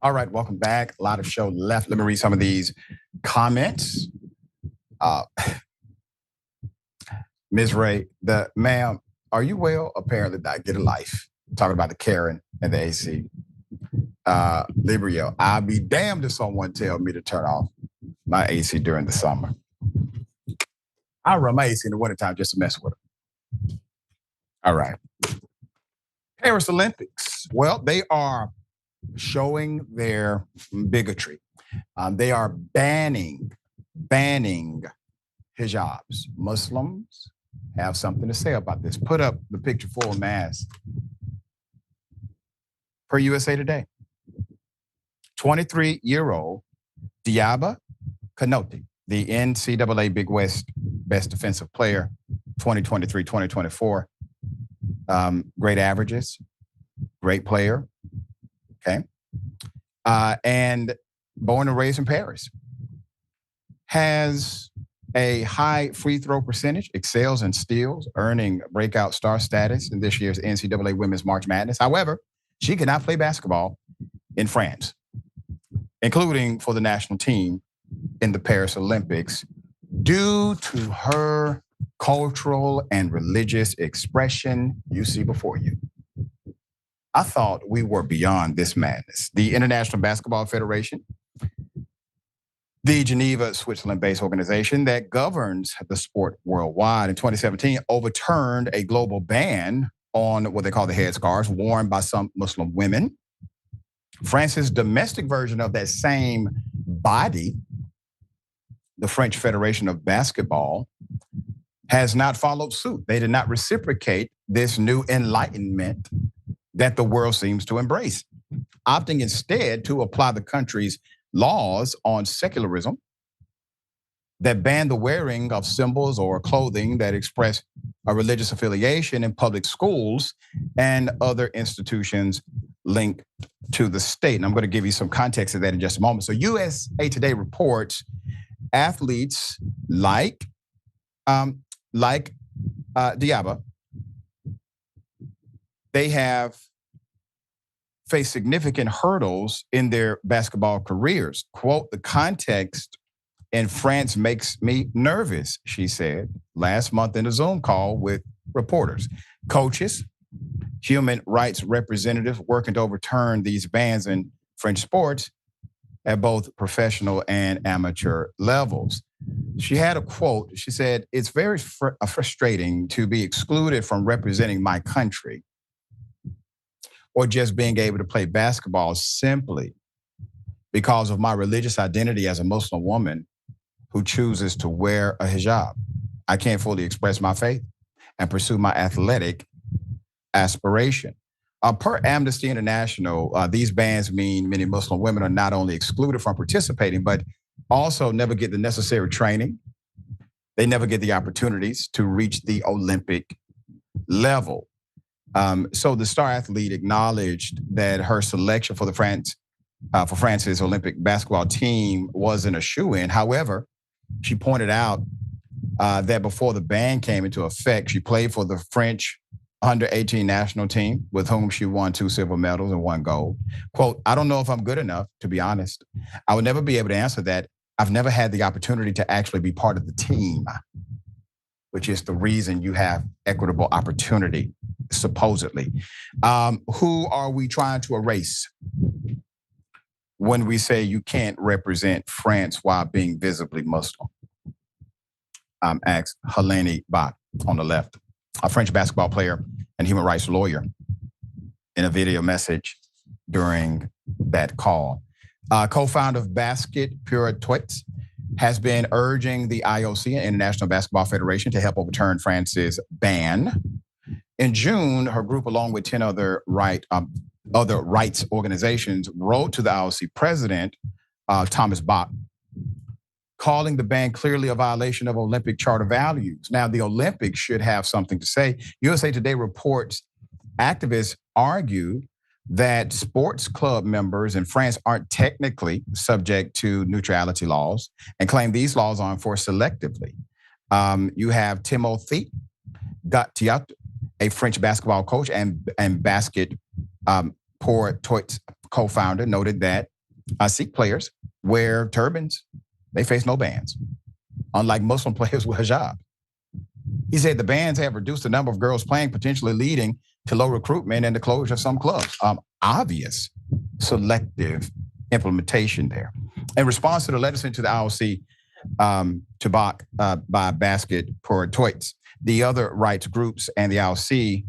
Speaker 3: All right, welcome back. A lot of show left. Let me read some of these comments. Ms. Ray, ma'am, are you well? Apparently not. Get a life. Talking about the Karen and the AC. Librio, I'll be damned if someone tell me to turn off my AC during the summer. I run my AC in the wintertime just to mess with it. All right. Paris Olympics. Well, they are showing their bigotry. They are banning hijabs. Muslims have something to say about this. Put up the picture full mask. Per USA Today. 23-year-old Diaba Kanouté, the NCAA Big West Best Defensive Player, 2023-2024. Great averages, great player. Okay. And born and raised in Paris. Has a high free throw percentage, excels in steals, earning breakout star status in this year's NCAA Women's March Madness. However, she cannot play basketball in France, including for the national team in the Paris Olympics, due to her cultural and religious expression you see before you. I thought we were beyond this madness. The International Basketball Federation, the Geneva, Switzerland-based organization that governs the sport worldwide, in 2017 overturned a global ban on what they call the headscarves worn by some Muslim women. France's domestic version of that same body, the French Federation of Basketball, has not followed suit. They did not reciprocate this new enlightenment that the world seems to embrace, opting instead to apply the country's laws on secularism that ban the wearing of symbols or clothing that express a religious affiliation in public schools and other institutions linked to the state. And I'm going to give you some context of that in just a moment. So USA Today reports athletes like Diaba, they have faced significant hurdles in their basketball careers. Quote, the context in France makes me nervous, she said last month in a Zoom call with reporters. Coaches, human rights representatives working to overturn these bans in French sports at both professional and amateur levels. She had a quote. She said, it's very frustrating to be excluded from representing my country or just being able to play basketball simply because of my religious identity as a Muslim woman who chooses to wear a hijab. I can't fully express my faith and pursue my athletic aspiration. Per Amnesty International, these bans mean many Muslim women are not only excluded from participating, but also never get the necessary training. They never get the opportunities to reach the Olympic level. So the star athlete acknowledged that her selection for France's Olympic basketball team wasn't a shoo-in. However, she pointed out that before the ban came into effect, she played for the French under-18 national team, with whom she won 2 silver medals and 1 gold. Quote, I don't know if I'm good enough, to be honest. I would never be able to answer that. I've never had the opportunity to actually be part of the team, which is the reason you have equitable opportunity, supposedly. Who are we trying to erase when we say you can't represent France while being visibly Muslim? Asks Helene Bach on the left, a French basketball player and human rights lawyer, in a video message during that call. Co-founder of Basket Pour Tots has been urging the IOC and International Basketball Federation to help overturn France's ban. In June, her group, along with 10 other rights organizations, wrote to the IOC president, Thomas Bach, calling the ban clearly a violation of Olympic Charter values. Now, the Olympics should have something to say. USA Today reports activists argue that sports club members in France aren't technically subject to neutrality laws and claim these laws are enforced selectively. You have Timothy Gattiat, a French basketball coach and Basket Pour Tots co-founder, noted that Sikh players wear turbans. They face no bans, unlike Muslim players with hijab. He said the bans have reduced the number of girls playing, potentially leading to low recruitment and the closure of some clubs. Obvious selective implementation there. In response to the letter sent to the IOC to Bach by Basket Pour Tots, the other rights groups and the IOC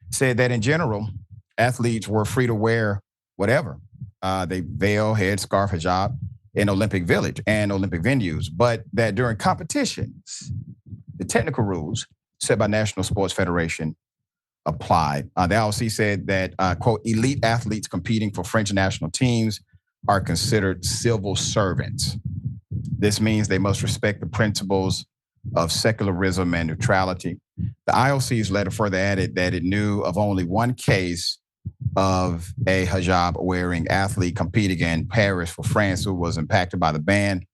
Speaker 3: said that in general, athletes were free to wear whatever. They veil, headscarf, hijab in Olympic Village and Olympic venues, but that during competitions, the technical rules set by National Sports Federation applied. The IOC said that, quote, elite athletes competing for French national teams are considered civil servants. This means they must respect the principles of secularism and neutrality. The IOC's letter further added that it knew of only one case of a hijab-wearing athlete competing in Paris for France who was impacted by the ban.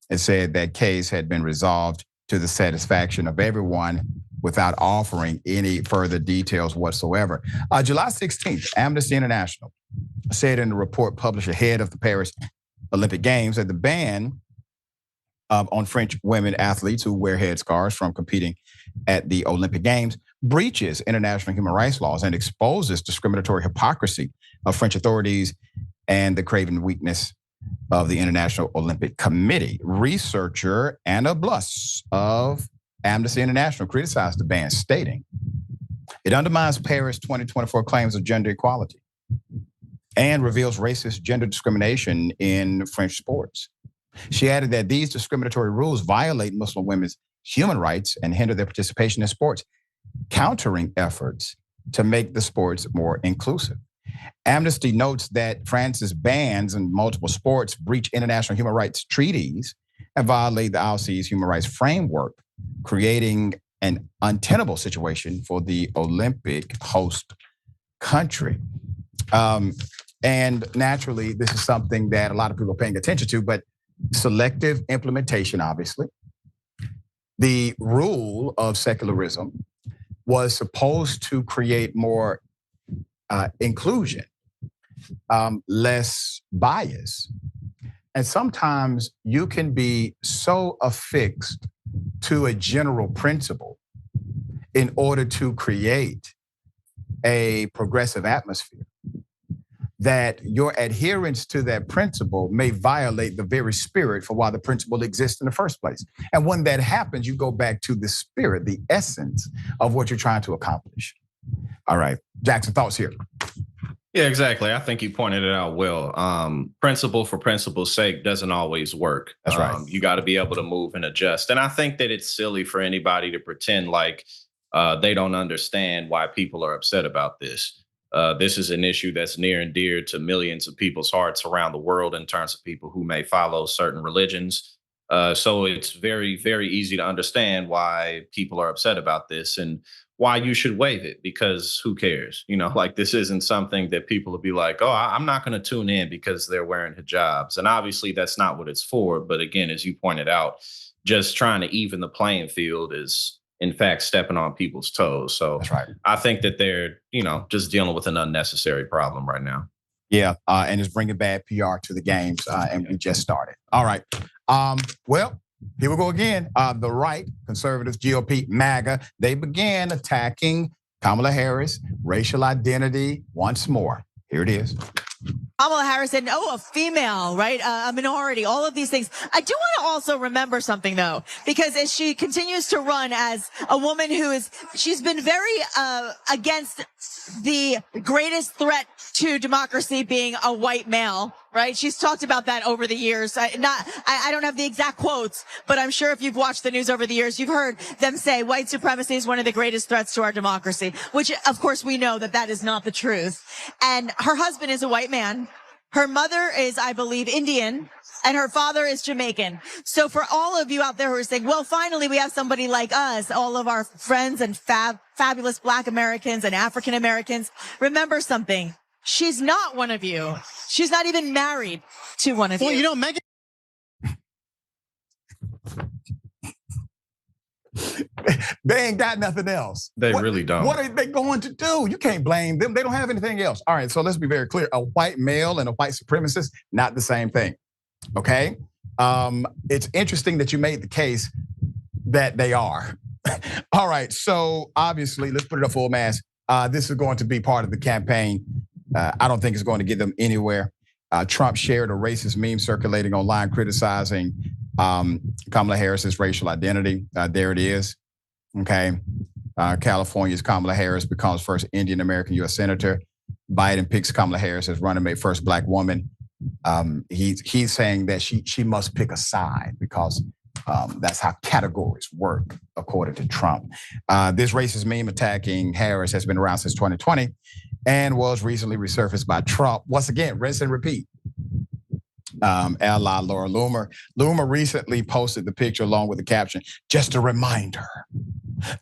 Speaker 3: It said that case had been resolved to the satisfaction of everyone without offering any further details whatsoever. July 16th, Amnesty International said in a report published ahead of the Paris Olympic Games that the ban on French women athletes who wear headscarves from competing at the Olympic Games breaches international human rights laws and exposes discriminatory hypocrisy of French authorities and the craven weakness of the International Olympic Committee. Researcher Anna Bluss of Amnesty International criticized the ban, stating it undermines Paris 2024 claims of gender equality and reveals racist gender discrimination in French sports. She added that these discriminatory rules violate Muslim women's human rights and hinder their participation in sports, countering efforts to make the sports more inclusive. Amnesty notes that France's bans in multiple sports breach international human rights treaties and violate the IOC's human rights framework, creating an untenable situation for the Olympic host country. And naturally, this is something that a lot of people are paying attention to, but selective implementation, obviously. The rule of secularism was supposed to create more inclusion, less bias. And sometimes you can be so affixed to a general principle in order to create a progressive atmosphere that your adherence to that principle may violate the very spirit for why the principle exists in the first place. And when that happens, you go back to the spirit, the essence of what you're trying to accomplish. All right, Jackson, thoughts here?
Speaker 4: Yeah, exactly. I think you pointed it out well. Principle for principle's sake doesn't always work.
Speaker 3: That's right.
Speaker 4: You got to be able to move and adjust. And I think that it's silly for anybody to pretend like they don't understand why people are upset about this. This is an issue that's near and dear to millions of people's hearts around the world in terms of people who may follow certain religions. So it's very, very easy to understand why people are upset about this. And why you should waive it, because who cares? Like, this isn't something that people will be like, oh, I'm not going to tune in because they're wearing hijabs. And obviously that's not what it's for. But again, as you pointed out, just trying to even the playing field is in fact stepping on people's toes. So
Speaker 3: That's right.
Speaker 4: I think that they're, just dealing with an unnecessary problem right now.
Speaker 3: Yeah, and it's bringing bad PR to the games, and we just started. All right. Well, here we go again. The right, conservatives, GOP, MAGA, they began attacking Kamala Harris, racial identity once more. Here it is.
Speaker 13: Kamala Harris said, a female, right? A minority, all of these things. I do want to also remember something, though, because as she continues to run as a woman she's been very against the greatest threat to democracy being a white male, right? She's talked about that over the years. I don't have the exact quotes, but I'm sure if you've watched the news over the years, you've heard them say white supremacy is one of the greatest threats to our democracy, which of course we know that is not the truth. And her husband is a white man. Her mother is, I believe, Indian, and her father is Jamaican. So for all of you out there who are saying, well, finally we have somebody like us, all of our friends and fabulous Black Americans and African Americans, remember something. She's not one of you. She's not even married to one of you.
Speaker 3: Well, Megan. They ain't got nothing else.
Speaker 4: They really don't.
Speaker 3: What are they going to do? You can't blame them. They don't have anything else. All right, so let's be very clear. A white male and a white supremacist, not the same thing. Okay? It's interesting that you made the case that they are. All right, so obviously, let's put it up full mass. This is going to be part of the campaign. I don't think it's going to get them anywhere. Trump shared a racist meme circulating online criticizing Kamala Harris's racial identity. There it is. Okay. California's Kamala Harris becomes first Indian American U.S. Senator. Biden picks Kamala Harris as running mate, first Black woman. He's saying that she must pick a side because that's how categories work, according to Trump. This racist meme attacking Harris has been around since 2020 and was recently resurfaced by Trump. Once again, rinse and repeat. Ally Laura Loomer. Loomer recently posted the picture along with the caption, just a reminder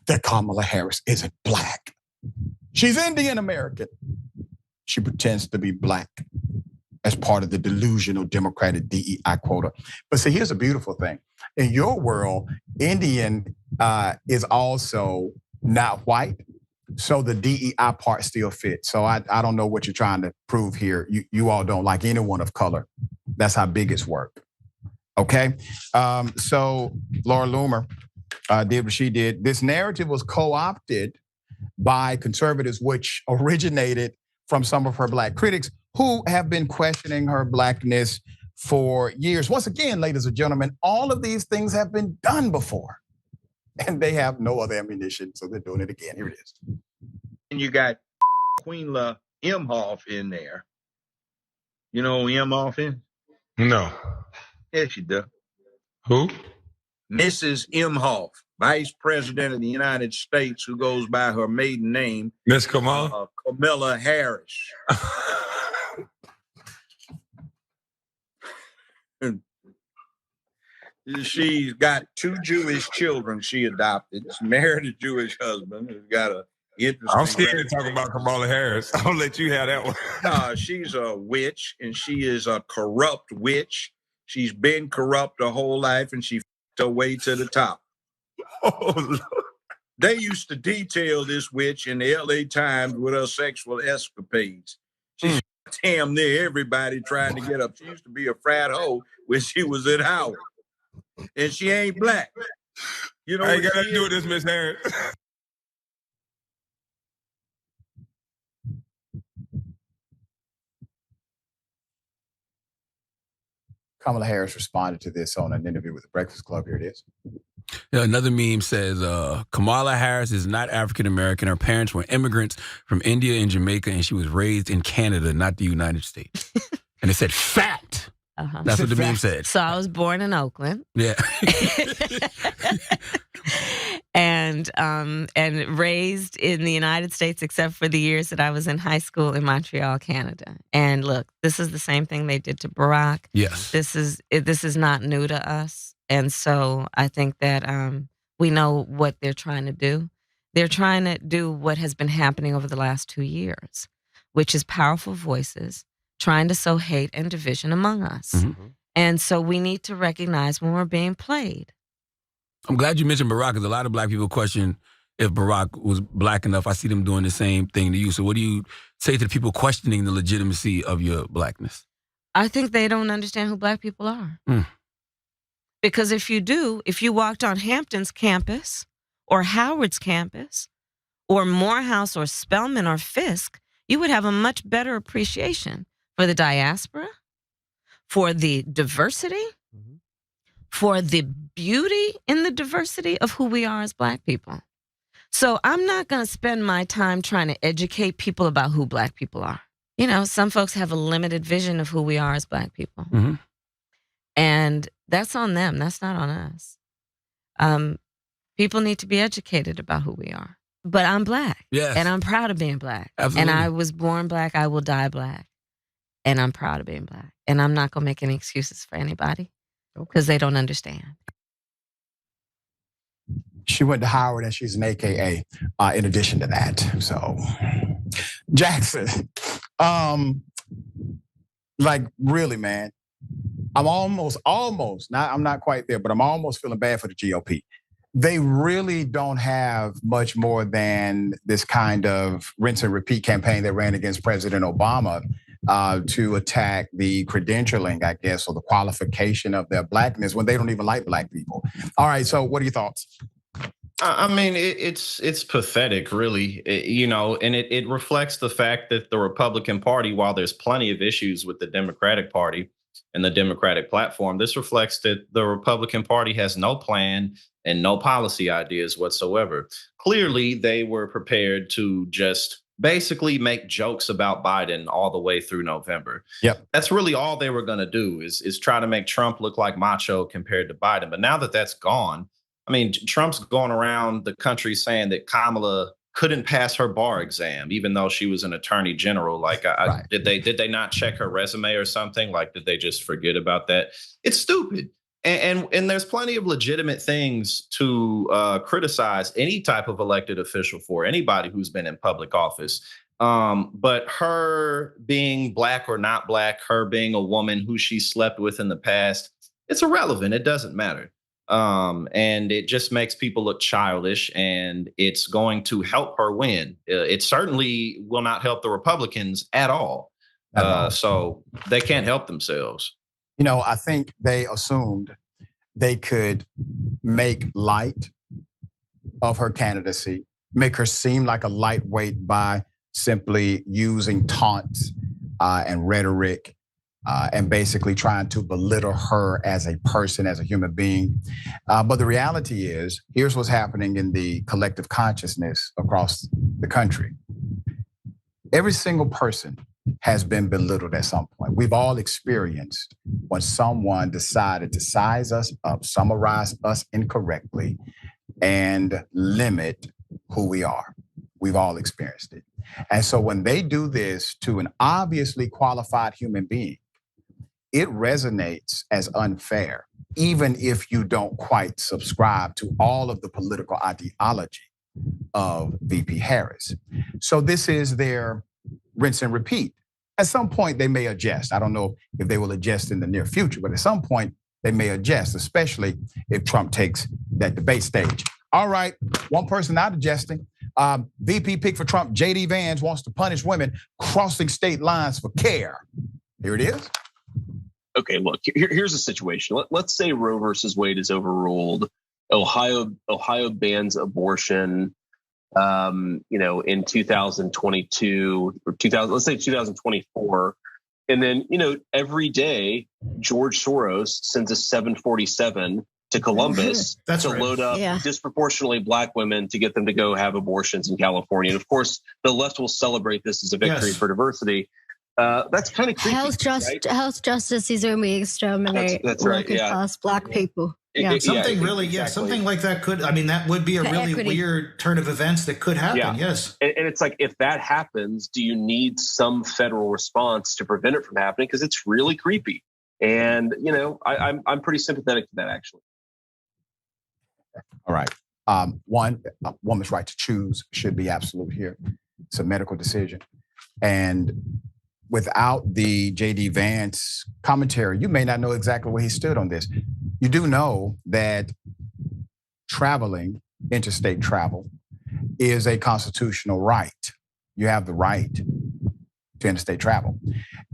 Speaker 3: that Kamala Harris isn't Black. She's Indian American. She pretends to be Black as part of the delusional Democratic DEI quota. But see, here's a beautiful thing. In your world, Indian is also not white. So the DEI part still fits. So I don't know what you're trying to prove here. You all don't like anyone of color. That's how bigots work. Okay. So Laura Loomer did what she did. This narrative was co-opted by conservatives, which originated from some of her Black critics who have been questioning her Blackness for years. Once again, ladies and gentlemen, all of these things have been done before. And they have no other ammunition, so they're doing it again. Here it is.
Speaker 14: And you got Queen La Imhoff in there. You know who Imhoff is?
Speaker 15: No.
Speaker 14: Yes, she does.
Speaker 15: Who?
Speaker 14: Mrs. Imhoff, Vice President of the United States, who goes by her maiden name.
Speaker 15: Miss Kamala?
Speaker 14: Kamala Harris. She's got 2 Jewish children she adopted. She married a Jewish husband who's got a interesting.
Speaker 15: I'm scared to talk about Kamala Harris. I'll let you have that one.
Speaker 14: No, she's a witch, and she is a corrupt witch. She's been corrupt her whole life, and she f***ed her way to the top.
Speaker 15: Oh, Lord.
Speaker 14: They used to detail this witch in the LA Times with her sexual escapades. She's damn near everybody trying to get up. She used to be a frat hoe when she was at Howard. And she ain't Black. You know,
Speaker 15: I ain't got nothing to do with this, Miss Harris.
Speaker 3: Kamala Harris responded to this on an interview with the Breakfast Club. Here it is.
Speaker 16: Yeah, another meme says, Kamala Harris is not African American. Her parents were immigrants from India and Jamaica, and she was raised in Canada, not the United States. And it said fact. That's what the meme said.
Speaker 6: So I was born in Oakland.
Speaker 16: Yeah.
Speaker 6: and raised in the United States, except for the years that I was in high school in Montreal, Canada. And look, this is the same thing they did to Barack.
Speaker 16: Yes.
Speaker 6: This is not new to us. And so I think that we know what they're trying to do. They're trying to do what has been happening over the last 2 years, which is powerful voices trying to sow hate and division among us.
Speaker 16: Mm-hmm.
Speaker 6: And so we need to recognize when we're being played.
Speaker 16: I'm glad you mentioned Barack, because a lot of black people question if Barack was black enough. I see them doing the same thing to you. So what do you say to the people questioning the legitimacy of your blackness?
Speaker 6: I think they don't understand who black people are. Because if you walked on Hampton's campus or Howard's campus or Morehouse or Spelman or Fisk, you would have a much better appreciation for the diaspora, for the diversity, for the beauty in the diversity of who we are as black people. So I'm not going to spend my time trying to educate people about who black people are. You know, some folks have a limited vision of who we are as black people.
Speaker 16: Mm-hmm.
Speaker 6: And that's on them. That's not on us. People need to be educated about who we are. But I'm black.
Speaker 16: Yes.
Speaker 6: And I'm proud of being black.
Speaker 16: Absolutely.
Speaker 6: And I was born black. I will die black. And I'm proud of being black. And I'm not going to make any excuses for anybody because they don't understand.
Speaker 3: She went to Howard and she's an AKA in addition to that. So, Jackson, like really, man, I'm almost, I'm not quite there, but I'm almost feeling bad for the GOP. They really don't have much more than this kind of rinse and repeat campaign they ran against President Obama to attack the credentialing, I guess, or the qualification of their blackness when they don't even like black people. All right, so what are your thoughts?
Speaker 4: I mean, it's pathetic, really, and it reflects the fact that the Republican Party, while there's plenty of issues with the Democratic Party and the Democratic platform, this reflects that the Republican Party has no plan and no policy ideas whatsoever. Clearly, they were prepared to just basically make jokes about Biden all the way through November.
Speaker 3: Yep.
Speaker 4: That's really all they were going to do is try to make Trump look like macho compared to Biden. But now that that's gone, I mean, Trump's going around the country saying that Kamala couldn't pass her bar exam, even though she was an attorney general. Like,
Speaker 3: Right.
Speaker 4: did they not check her resume or something? Like, did they just forget about that? It's stupid. And there's plenty of legitimate things to criticize any type of elected official for, anybody who's been in public office. But her being black or not black, her being a woman who she slept with in the past, it's irrelevant. It doesn't matter. And it just makes people look childish, and it's going to help her win. It certainly will not help the Republicans at all. So they can't help themselves.
Speaker 3: You know, I think they assumed they could make light of her candidacy, make her seem like a lightweight by simply using taunts and rhetoric and basically trying to belittle her as a person, as a human being. But the reality is, here's what's happening in the collective consciousness across the country. Every single person has been belittled at some point. We've all experienced when someone decided to size us up, summarize us incorrectly, and limit who we are. We've all experienced it. And so when they do this to an obviously qualified human being, it resonates as unfair, even if you don't quite subscribe to all of the political ideology of VP Harris. So this is their rinse and repeat. At some point, they may adjust. I don't know if they will adjust in the near future, but at some point, they may adjust, especially if Trump takes that debate stage. All right, one person not adjusting. VP pick for Trump, J.D. Vance wants to punish women crossing state lines for care. Here it is.
Speaker 17: Okay, look, here's the situation. Let's say Roe versus Wade is overruled. Ohio bans abortion. In 2022 or let's say 2024, And then, every day, George Soros sends a 747 to Columbus to load up disproportionately black women to get them to go have abortions in California. And of course, the left will celebrate this as a victory for diversity. That's kind of creepy.
Speaker 18: How's justice is when we exterminate
Speaker 17: that's right,
Speaker 18: working class black people? Yeah.
Speaker 19: Something like that could, that would be a really weird turn of events that could happen, yes.
Speaker 17: And it's like, if that happens, do you need some federal response to prevent it from happening? Because it's really creepy. And, I'm pretty sympathetic to that, actually.
Speaker 3: All right. One, a woman's right to choose should be absolute here. It's a medical decision. And without the J.D. Vance commentary, you may not know exactly where he stood on this. You do know that traveling, interstate travel, is a constitutional right. You have the right to interstate travel.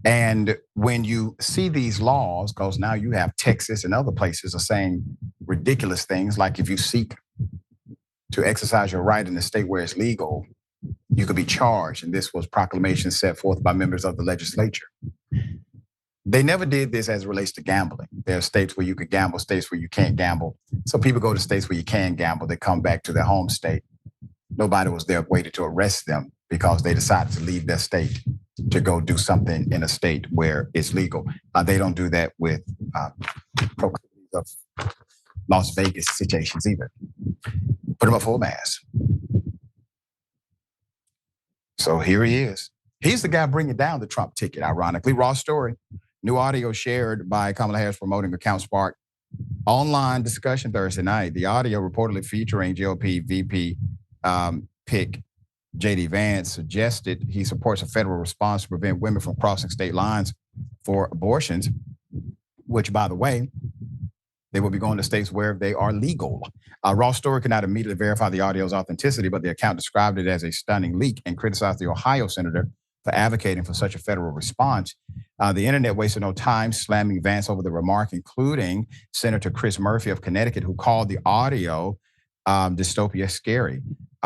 Speaker 3: And when you see these laws, because now you have Texas and other places are saying ridiculous things, like if you seek to exercise your right in the state where it's legal, you could be charged. And this was proclamation set forth by members of the legislature. They never did this as it relates to gambling. There are states where you could gamble, states where you can't gamble. So people go to states where you can gamble. They come back to their home state. Nobody was there waiting to arrest them because they decided to leave their state to go do something in a state where it's legal. They don't do that with proclivities of Las Vegas situations either. Put him up for a mass. So here he is. He's the guy bringing down the Trump ticket, ironically. Raw story. New audio shared by Kamala Harris promoting account sparked online discussion Thursday night. The audio reportedly featuring GOP VP pick J.D. Vance suggested he supports a federal response to prevent women from crossing state lines for abortions, which, by the way, they will be going to states where they are legal. Raw story could not immediately verify the audio's authenticity, but the account described it as a stunning leak and criticized the Ohio senator for advocating for such a federal response. The internet wasted no time slamming Vance over the remark, including Senator Chris Murphy of Connecticut, who called the audio dystopia scary.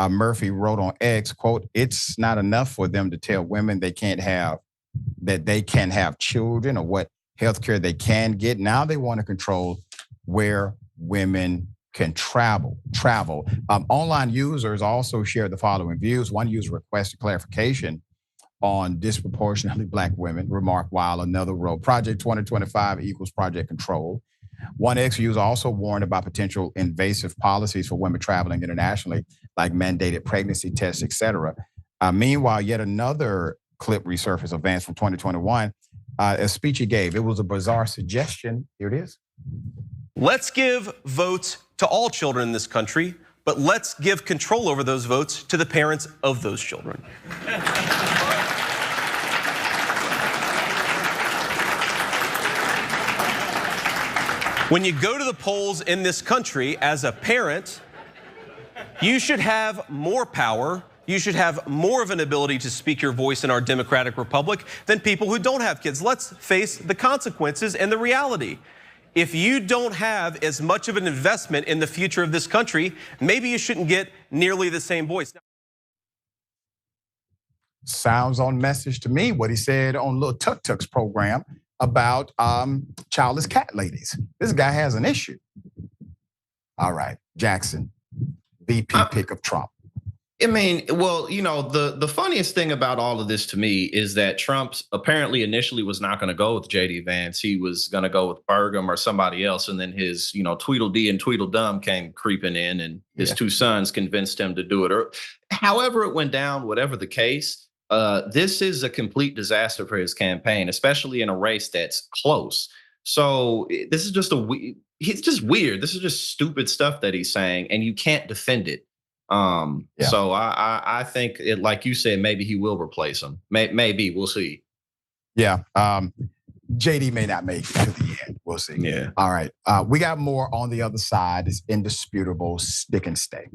Speaker 3: Murphy wrote on X, quote, "It's not enough for them to tell women they can't have children or what health care they can get. Now they want to control where women can travel. Online users also shared the following views. One user requested clarification on disproportionately black women, remarked, while another wrote, Project 2025 equals Project Control. One X user also warned about potential invasive policies for women traveling internationally, like mandated pregnancy tests, etc. Meanwhile, yet another clip resurfaced of Vance from 2021, a speech he gave. It was a bizarre suggestion. Here it is.
Speaker 20: Let's give votes to all children in this country, but let's give control over those votes to the parents of those children. When you go to the polls in this country as a parent, you should have more power. You should have more of an ability to speak your voice in our democratic republic than people who don't have kids. Let's face the consequences and the reality. If you don't have as much of an investment in the future of this country, maybe you shouldn't get nearly the same voice.
Speaker 3: Sounds on message to me what he said on Lil Tuk Tuk's program about childless cat ladies. This guy has an issue. All right, Jackson, VP pick of Trump.
Speaker 4: I mean, well, the funniest thing about all of this to me is that Trump apparently initially was not going to go with J.D. Vance. He was going to go with Burgum or somebody else. And then his, Tweedledee and Tweedledum came creeping in and his two sons convinced him to do it. Or however it went down, whatever the case, this is a complete disaster for his campaign, especially in a race that's close. So this is just he's just weird. This is just stupid stuff that he's saying, and you can't defend it. So I think it, like you said, maybe he will replace him. Maybe we'll see.
Speaker 3: Yeah. JD may not make it to the end. We'll see.
Speaker 4: Yeah.
Speaker 3: All right. We got more on the other side. It's indisputable. Stick and stay.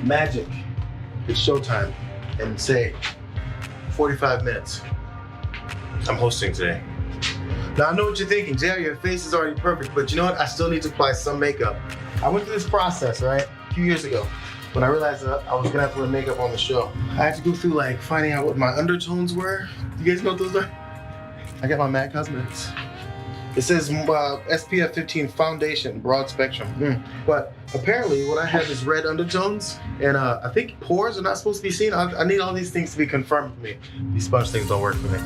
Speaker 12: Magic. It's showtime. And say 45 minutes. I'm hosting today. Now I know what you're thinking, Jerry, your face is already perfect, but you know what? I still need to apply some makeup. I went through this process, right? A few years ago. When I realized that I was gonna have to wear makeup on the show. I had to go through like finding out what my undertones were. You guys know what those are? I got my MAC Cosmetics. It says SPF 15 foundation, broad spectrum. But apparently what I have is red undertones, and I think pores are not supposed to be seen. I need all these things to be confirmed for me. These sponge things don't work for me.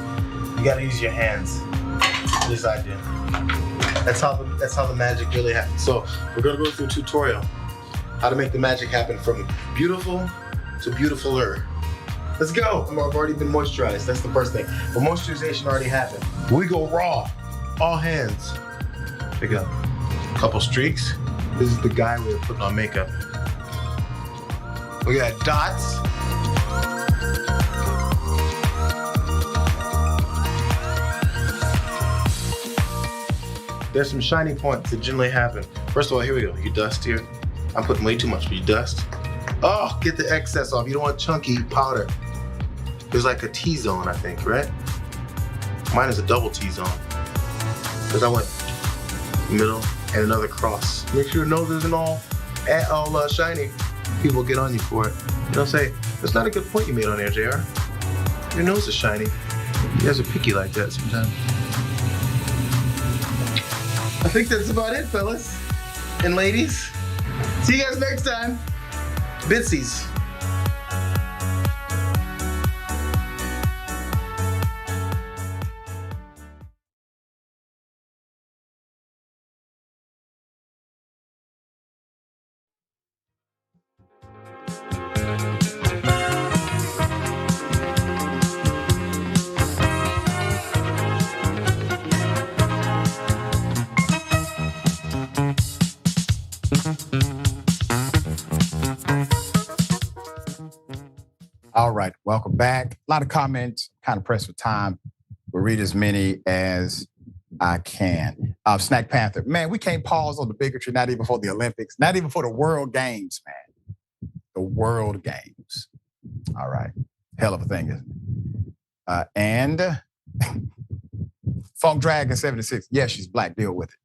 Speaker 12: You gotta use your hands. At least I did. That's how the magic really happens. So we're gonna go through a tutorial how to make the magic happen from beautiful to beautifuler. Let's go. I've already been moisturized. That's the first thing. But moisturization already happened. We go raw. All hands. Pick up a couple streaks. This is the guy we're putting on makeup. We got dots. There's some shiny points that generally happen. First of all, here we go. You dust here. I'm putting way too much, but you dust. Oh, get the excess off. You don't want chunky powder. There's like a T-zone, I think, right? Mine is a double T-zone. Because I went middle and another cross. Make sure your nose isn't all shiny. People get on you for it. They'll say, that's not a good point you made on there, JR. Your nose is shiny. You guys are picky like that sometimes. I think that's about it, fellas and ladies. See you guys next time. Bitsies.
Speaker 3: All right, welcome back. A lot of comments, kind of pressed for time. We'll read as many as I can. Snack Panther, man, we can't pause on the bigotry, not even for the Olympics, not even for the World Games, man. The World Games. All right, hell of a thing, isn't it? And Funk Dragon 76, yeah, she's black, deal with it.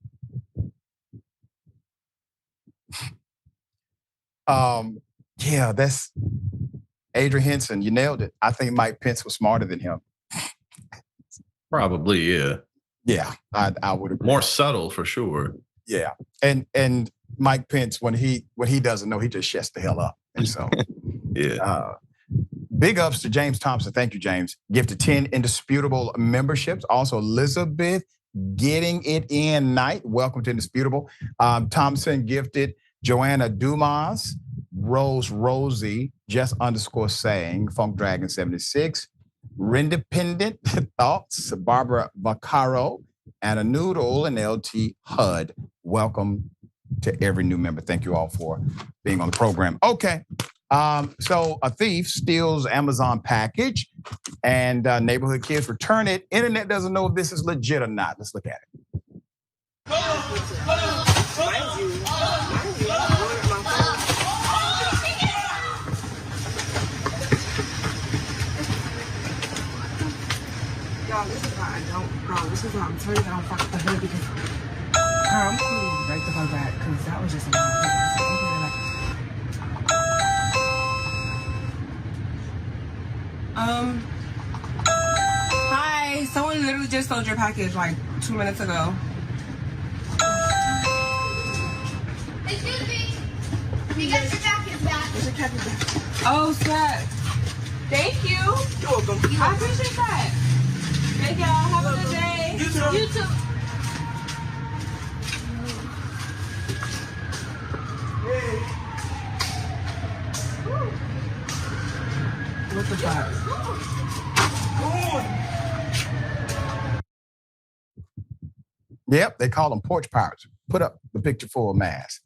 Speaker 3: Yeah, that's Adrian Henson, you nailed it. I think Mike Pence was smarter than him.
Speaker 4: Probably, yeah.
Speaker 3: Yeah, I would agree.
Speaker 4: More subtle for sure.
Speaker 3: Yeah, and Mike Pence, when he doesn't know, he just shuts the hell up. And so,
Speaker 4: yeah.
Speaker 3: Big ups to James Thompson. Thank you, James. Gifted 10 indisputable memberships. Also, Elizabeth getting it in night. Welcome to Indisputable. Thompson gifted Joanna Dumas, Rosie, just_saying, Funk Dragon 76, Rendependent Thoughts, Barbara Vaccaro, and a Noodle and LT HUD. Welcome to every new member. Thank you all for being on the program. Okay. So a thief steals Amazon package and neighborhood kids return it. Internet doesn't know if this is legit or not. Let's look at it.
Speaker 21: Y'all, this is why I don't, bro, this is why I'm telling you I don't fuck with the hood because, I'm gonna right the fuck back because that was just a lot of hi, someone literally just sold your package like 2 minutes ago.
Speaker 22: Excuse me, you got your package back.
Speaker 21: Where's your package back? Oh, snap. Thank you. You're welcome. I appreciate that. Thank y'all. Have a good day. You too. You too. What the fuck?
Speaker 3: Yep, they call them porch pirates. Put up the picture for a mask.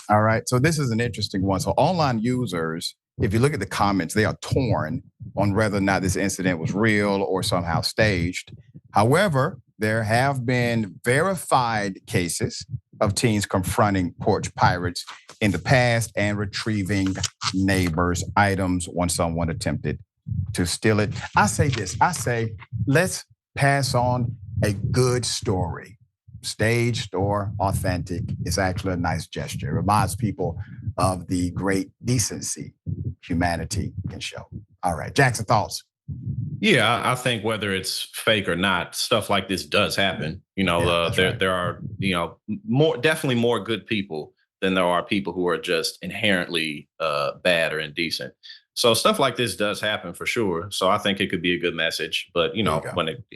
Speaker 3: All right, so this is an interesting one. So online users, if you look at the comments, they are torn on whether or not this incident was real or somehow staged. However, there have been verified cases of teens confronting porch pirates in the past and retrieving neighbors' items when someone attempted to steal it. I say this, let's pass on a good story, staged or authentic, is actually a nice gesture. It reminds people of the great decency humanity can show. All right, Jackson, thoughts?
Speaker 4: Yeah, I think whether it's fake or not, stuff like this does happen. There are definitely more good people than there are people who are just inherently bad or indecent. So stuff like this does happen for sure. So I think it could be a good message. But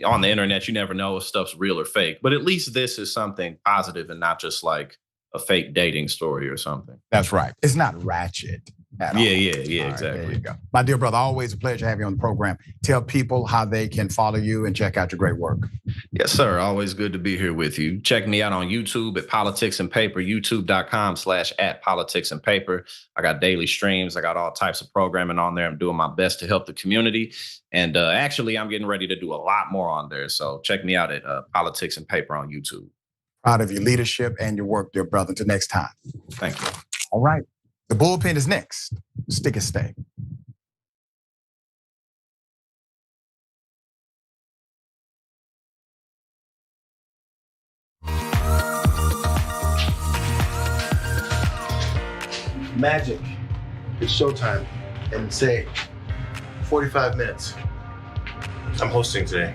Speaker 4: on the internet, you never know if stuff's real or fake. But at least this is something positive and not just like a fake dating story or something.
Speaker 3: That's right. It's not ratchet at all.
Speaker 4: Yeah,
Speaker 3: All right,
Speaker 4: exactly.
Speaker 3: there you go. My dear brother, always a pleasure to have you on the program. Tell people how they can follow you and check out your great work.
Speaker 4: Yes, sir. Always good to be here with you. Check me out on YouTube at Politics and Paper, youtube.com/@politicsandpaper. I got daily streams. I got all types of programming on there. I'm doing my best to help the community. And actually, I'm getting ready to do a lot more on there. So check me out at Politics and Paper on YouTube.
Speaker 3: Proud of your leadership and your work, dear brother. Until next time.
Speaker 4: Thank you.
Speaker 3: All right. The bullpen is next. Stick and stay.
Speaker 12: Magic. It's showtime. And say 45 minutes. I'm hosting today.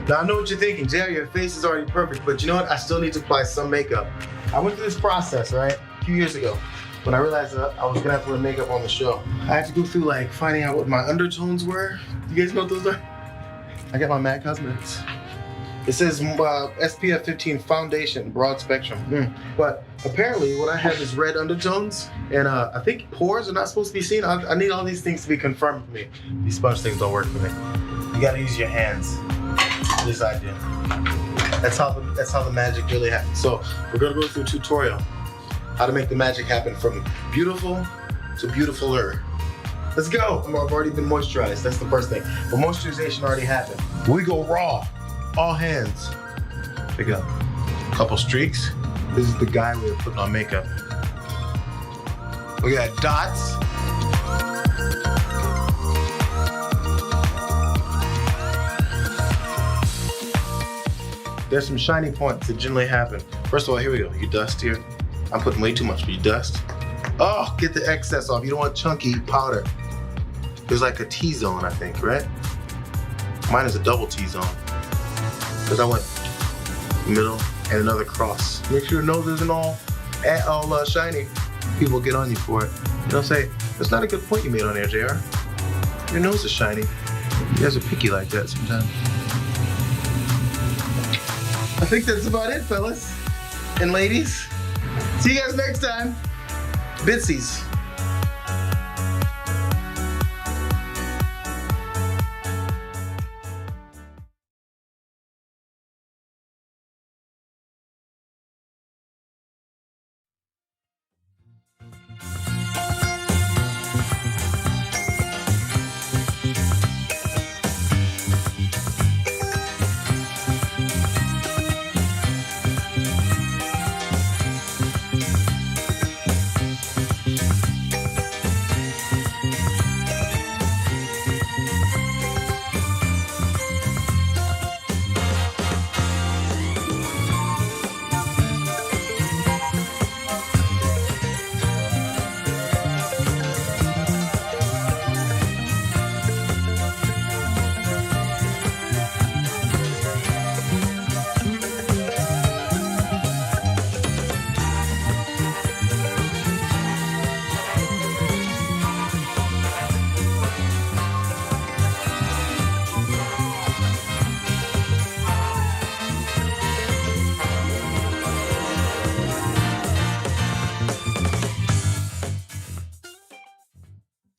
Speaker 12: Now, I know what you're thinking. JR, your face is already perfect, but you know what? I still need to apply some makeup. I went through this process, right? A few years ago. When I realized that I was gonna have to wear makeup on the show. I had to go through like finding out what my undertones were. You guys know what those are? I got my MAC Cosmetics. It says SPF 15 foundation, broad spectrum. But apparently what I have is red undertones, and I think pores are not supposed to be seen. I need all these things to be confirmed for me. These sponge things don't work for me. You gotta use your hands. This idea. That's how the magic really happens. So we're gonna go through a tutorial. How to make the magic happen from beautiful to beautifuler. Let's go. I've already been moisturized. That's the first thing. But moisturization already happened. We go raw. All hands. Pick up a couple streaks. This is the guy way of putting on makeup. We got dots. There's some shiny points that generally happen. First of all, here we go. You dust here. I'm putting way too much, but you dust. Oh, get the excess off. You don't want chunky powder. There's like a T-zone, I think, right? Mine is a double T-zone. Because I went middle and another cross. Make sure your nose isn't all shiny. People get on you for it. They'll say, that's not a good point you made on there, JR. Your nose is shiny. You guys are picky like that sometimes. I think that's about it, fellas and ladies. See you guys next time. Bitsies.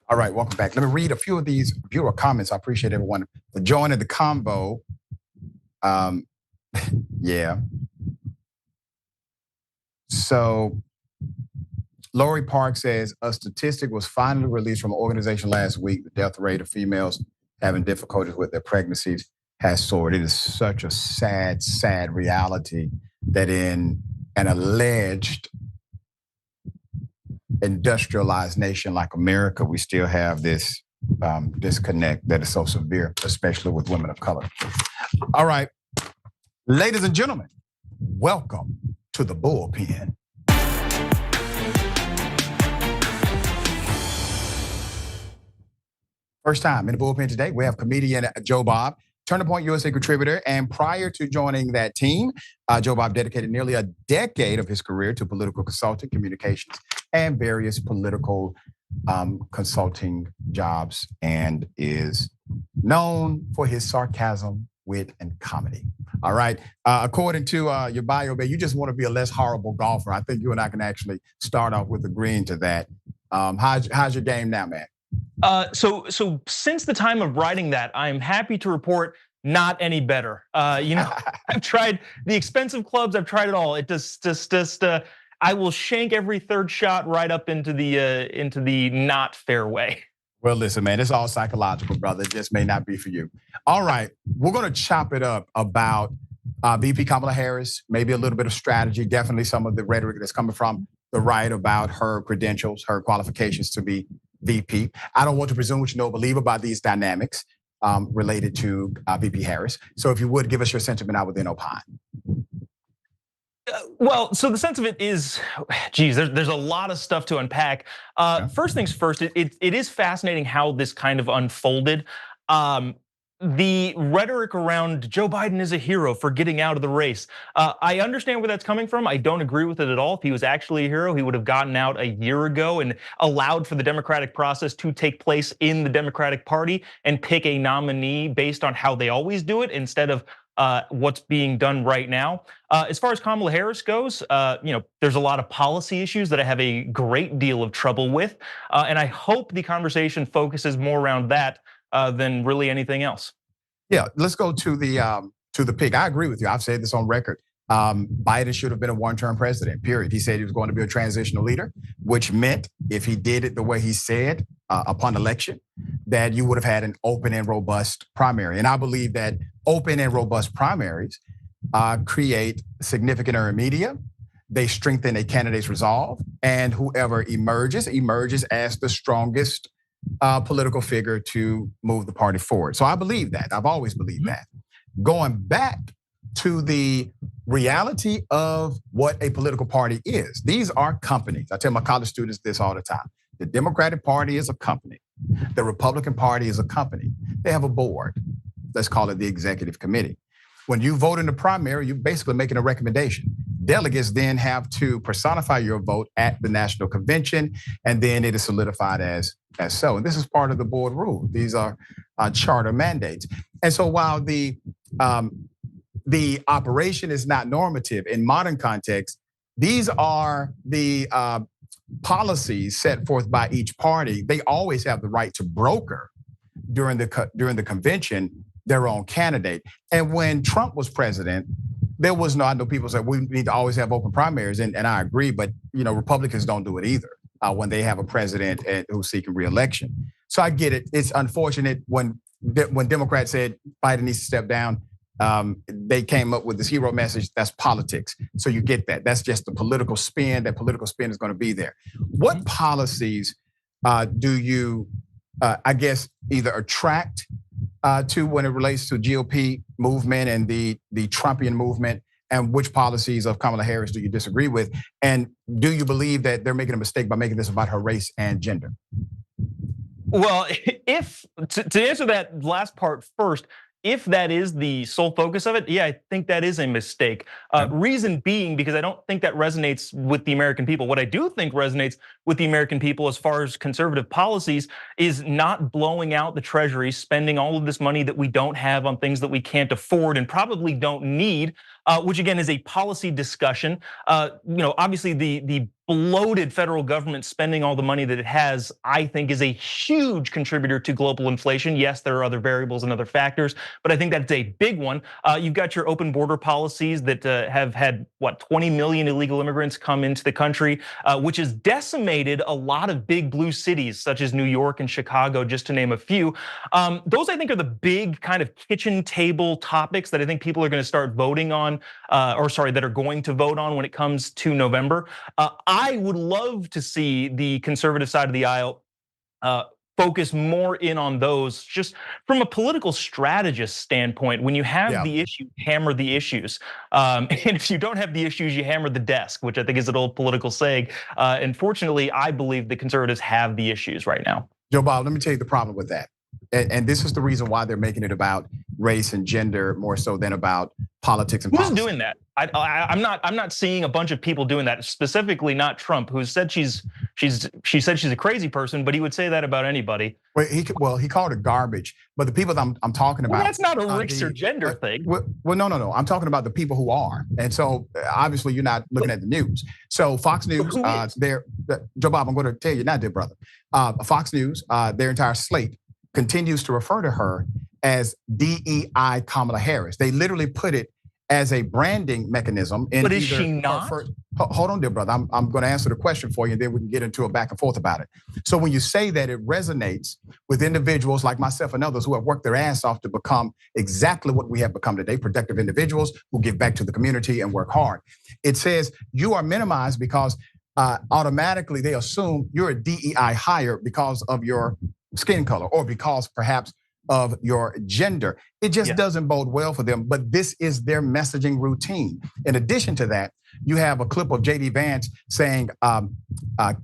Speaker 3: All right, welcome back. Let me read a few of these viewer comments. I appreciate everyone for joining the convo. Yeah. So Lori Park says, a statistic was finally released from an organization last week. The death rate of females having difficulties with their pregnancies has soared. It is such a sad, sad reality that in an alleged industrialized nation like America, we still have this disconnect that is so severe, especially with women of color. All right. Ladies and gentlemen, welcome to the bullpen. First time in the bullpen today, we have comedian Joe Bob, Turning Point USA contributor. And prior to joining that team, Joe Bob dedicated nearly a decade of his career to political consulting, communications, and various political consulting jobs, and is known for his sarcasm, wit, and comedy. All right. According to your bio, you just want to be a less horrible golfer. I think you and I can actually start off with agreeing to that. How's your game now, man?
Speaker 1: So since the time of writing that, I'm happy to report not any better. I've tried the expensive clubs. I've tried it all. It just I will shank every third shot right up into the not fairway.
Speaker 3: Well, listen, man, it's all psychological, brother. It just may not be for you. All right, we're gonna chop it up about VP Kamala Harris, maybe a little bit of strategy, definitely some of the rhetoric that's coming from the right about her credentials, her qualifications to be VP. I don't want to presume what you know or believe about these dynamics related to VP Harris. So if you would give us your sentiment, I would then opine.
Speaker 1: Well, so the sense of it is, geez, there's a lot of stuff to unpack. First things first, it is fascinating how this kind of unfolded. The rhetoric around Joe Biden is a hero for getting out of the race. I understand where that's coming from. I don't agree with it at all. If he was actually a hero, he would have gotten out a year ago and allowed for the democratic process to take place in the Democratic Party and pick a nominee based on how they always do it instead of what's being done right now. As far as Kamala Harris goes, there's a lot of policy issues that I have a great deal of trouble with, and I hope the conversation focuses more around that than really anything else.
Speaker 3: Yeah, let's go to the pick. I agree with you. I've said this on record. Biden should have been a one-term president, period. He said he was going to be a transitional leader, which meant if he did it the way he said upon election, that you would have had an open and robust primary. And I believe that open and robust primaries create significant earned media. They strengthen a candidate's resolve, and whoever emerges as the strongest political figure to move the party forward. So I believe that. I've always believed that. Going back to the reality of what a political party is. These are companies. I tell my college students this all the time. The Democratic Party is a company. The Republican Party is a company. They have a board. Let's call it the executive committee. When you vote in the primary, you're basically making a recommendation. Delegates then have to personify your vote at the national convention, and then it is solidified as so. And this is part of the board rule. These are charter mandates. And so while the operation is not normative in modern context, these are the policies set forth by each party. They always have the right to broker during the convention their own candidate. And when Trump was president, there was no, I know people say we need to always have open primaries, and I agree, but Republicans don't do it either when they have a president who's seeking re-election. So I get it. It's unfortunate when Democrats said Biden needs to step down, they came up with this hero message. That's politics. So you get that. That's just the political spin. That political spin is going to be there. What policies do you, I guess, either attract to when it relates to GOP movement and the Trumpian movement, and which policies of Kamala Harris do you disagree with? And do you believe that they're making a mistake by making this about her race and gender?
Speaker 1: Well, if to answer that last part first, if that is the sole focus of it, yeah, I think that is a mistake. Reason being, because I don't think that resonates with the American people. What I do think resonates with the American people as far as conservative policies is not blowing out the treasury, spending all of this money that we don't have on things that we can't afford and probably don't need, which again is a policy discussion. Obviously the bloated federal government spending all the money that it has, I think is a huge contributor to global inflation. Yes, there are other variables and other factors, but I think that's a big one. You've got your open border policies that have had, 20 million illegal immigrants come into the country, which has decimated a lot of big blue cities such as New York and Chicago, just to name a few. Those I think are the big kind of kitchen table topics that I think people are going to start voting on, that are going to vote on when it comes to November. I would love to see the conservative side of the aisle focus more in on those. Just from a political strategist standpoint, when you have the issue, hammer the issues. And if you don't have the issues, you hammer the desk, which I think is an old political saying. Unfortunately, I believe the conservatives have the issues right now.
Speaker 3: Joe Bob, let me tell you the problem with that. And this is the reason why they're making it about race and gender more so than about politics and
Speaker 1: policy.
Speaker 3: Who's
Speaker 1: doing that? I'm not seeing a bunch of people doing that. Specifically, not Trump, who said she said she's a crazy person, but he would say that about anybody.
Speaker 3: Well, he called it garbage. But the people that I'm talking about,
Speaker 1: that's not a race or gender thing.
Speaker 3: Well, no. I'm talking about the people who are. And so obviously you're not looking at the news. So Fox News, Joe Bob, I'm going to tell you now, dear brother. Fox News, their entire slate continues to refer to her as DEI Kamala Harris. They literally put it as a branding mechanism.
Speaker 1: But is she not?
Speaker 3: Hold on, dear brother. I'm going to answer the question for you, and then we can get into a back and forth about it. So when you say that it resonates with individuals like myself and others who have worked their ass off to become exactly what we have become today, productive individuals who give back to the community and work hard. It says you are minimized because automatically they assume you're a DEI hire because of your skin color or because perhaps of your gender. It just doesn't bode well for them, but this is their messaging routine. In addition to that, you have a clip of JD Vance saying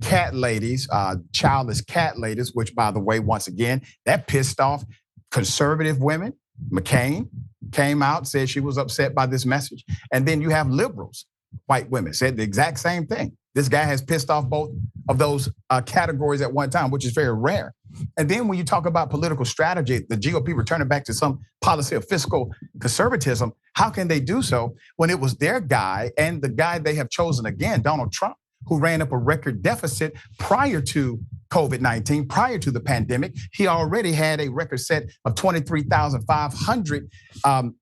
Speaker 3: cat ladies, childless cat ladies, which by the way, once again, that pissed off conservative women. McCain came out, said she was upset by this message. And then you have liberals, white women, said the exact same thing. This guy has pissed off both of those categories at one time, which is very rare. And then when you talk about political strategy, the GOP returning back to some policy of fiscal conservatism, how can they do so when it was their guy and the guy they have chosen again, Donald Trump, who ran up a record deficit prior to COVID-19, prior to the pandemic? He already had a record set of 23,500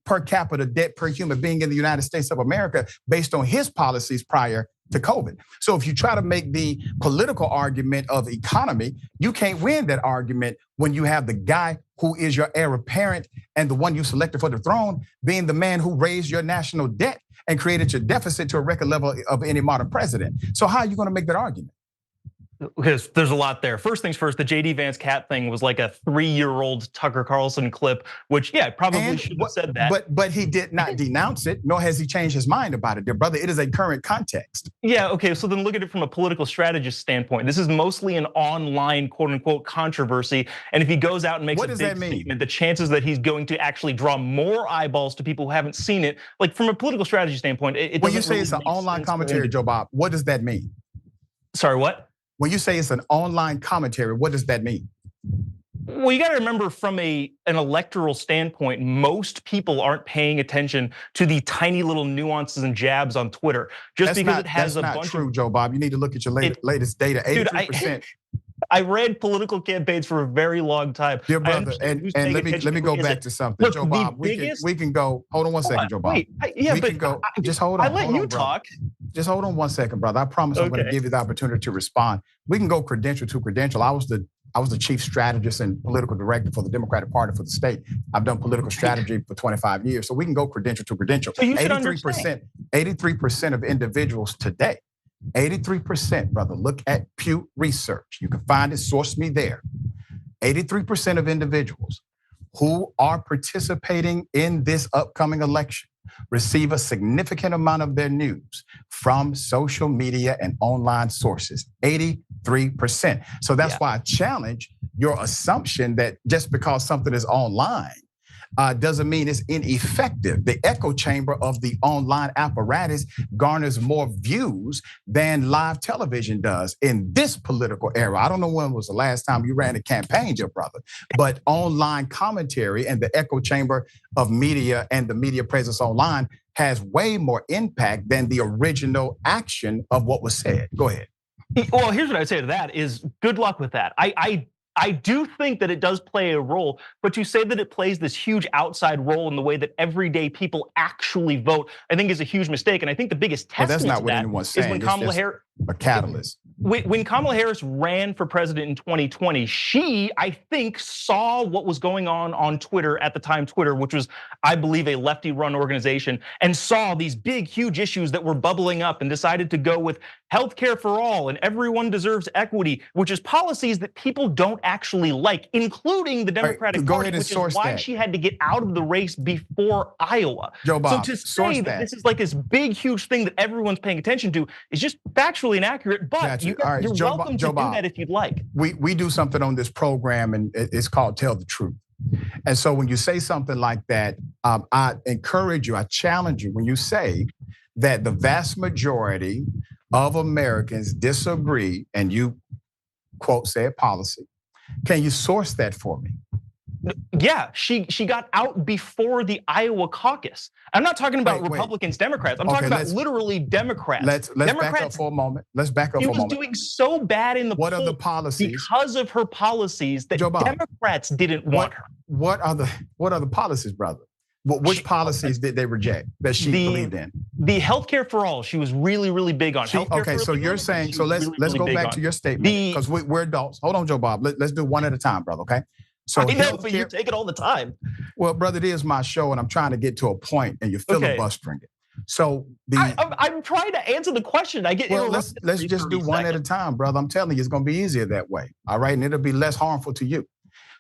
Speaker 3: per capita debt per human being in the United States of America based on his policies prior to COVID. So if you try to make the political argument of economy, you can't win that argument when you have the guy who is your heir apparent and the one you selected for the throne being the man who raised your national debt and created your deficit to a record level of any modern president. So how are you going to make that argument?
Speaker 1: Because there's a lot there. First things first, the JD Vance cat thing was like a 3-year-old Tucker Carlson clip, which probably should have said that.
Speaker 3: But he did not denounce it, nor has he changed his mind about it, dear brother. It is a current context.
Speaker 1: Yeah, okay, so then look at it from a political strategist standpoint. This is mostly an online quote unquote controversy. And if he goes out and makes a big statement, the chances that he's going to actually draw more eyeballs to people who haven't seen it, like from a political strategy standpoint, it
Speaker 3: when you say it's an online commentary, Joe Bob, what does that mean?
Speaker 1: Sorry, what?
Speaker 3: When you say it's an online commentary, what does that mean?
Speaker 1: Well, you got to remember from an electoral standpoint, most people aren't paying attention to the tiny little nuances and jabs on Twitter. Just because it has a bunch of—
Speaker 3: That's not true, Joe Bob. You need to look at your latest data. 83%.
Speaker 1: I read political campaigns for a very long time.
Speaker 3: Dear brother, and let me go back to something. Look, Joe Bob, we can go, hold on one second, Joe Bob. Just hold on.
Speaker 1: I let you talk.
Speaker 3: Just hold on one second, brother. I promise I'm going to give you the opportunity to respond. We can go credential to credential. I was the chief strategist and political director for the Democratic Party for the state. I've done political strategy for 25 years. So we can go credential to credential.
Speaker 1: So
Speaker 3: 83% of individuals today, 83%, brother, look at Pew Research. You can find it, source me there. 83% of individuals who are participating in this upcoming election receive a significant amount of their news from social media and online sources, 83%. So that's why I challenge your assumption that just because something is online doesn't mean it's ineffective. The echo chamber of the online apparatus garners more views than live television does in this political era. I don't know when was the last time you ran a campaign, dear brother, but online commentary and the echo chamber of media and the media presence online has way more impact than the original action of what was said. Go ahead.
Speaker 1: Well, here's what I'd say to that is good luck with that. I do think that it does play a role, but to say that it plays this huge outside role in the way that everyday people actually vote, I think is a huge mistake. And I think the biggest testament to that is when Kamala Harris—
Speaker 3: a catalyst.
Speaker 1: when Kamala Harris ran for president in 2020, she, I think, saw what was going on Twitter at the time, Twitter, which was, I believe, a lefty-run organization, and saw these big, huge issues that were bubbling up and decided to go with healthcare for all and everyone deserves equity, which is policies that people don't actually like, including the Democratic Party, which is why she had to get out of the race before Iowa.
Speaker 3: Joe Bob,
Speaker 1: so to say that this is like this big, huge thing that everyone's paying attention to is just factually inaccurate, but you're welcome to do that if you'd like.
Speaker 3: We do something on this program and it's called Tell the Truth. And so when you say something like that, I encourage you, I challenge you when you say that the vast majority of Americans disagree, and you quote, say a policy. Can you source that for me?
Speaker 1: Yeah, she got out before the Iowa caucus. I'm not talking about Republicans, Democrats. I'm talking about literally Democrats.
Speaker 3: Let's back up for a moment. Let's back up for a moment.
Speaker 1: She was doing so bad in the polls.
Speaker 3: What are the policies?
Speaker 1: Because of her policies that Democrats didn't want her.
Speaker 3: What are the policies, brother? Which policies did they reject that she believed in?
Speaker 1: The healthcare for all. She was really, really big on healthcare.
Speaker 3: Okay, so you're saying, so let's go back to your statement because we're adults. Hold on, Joe Bob. Let's do one at a time, brother. Okay. So
Speaker 1: I know, but you take it all the time.
Speaker 3: Well, brother, it is my show, and I'm trying to get to a point, and you're filibustering it. So
Speaker 1: I'm trying to answer the question. I get interrupted.
Speaker 3: Let's just do one at a time, brother. I'm telling you, it's going to be easier that way. All right, and it'll be less harmful to you.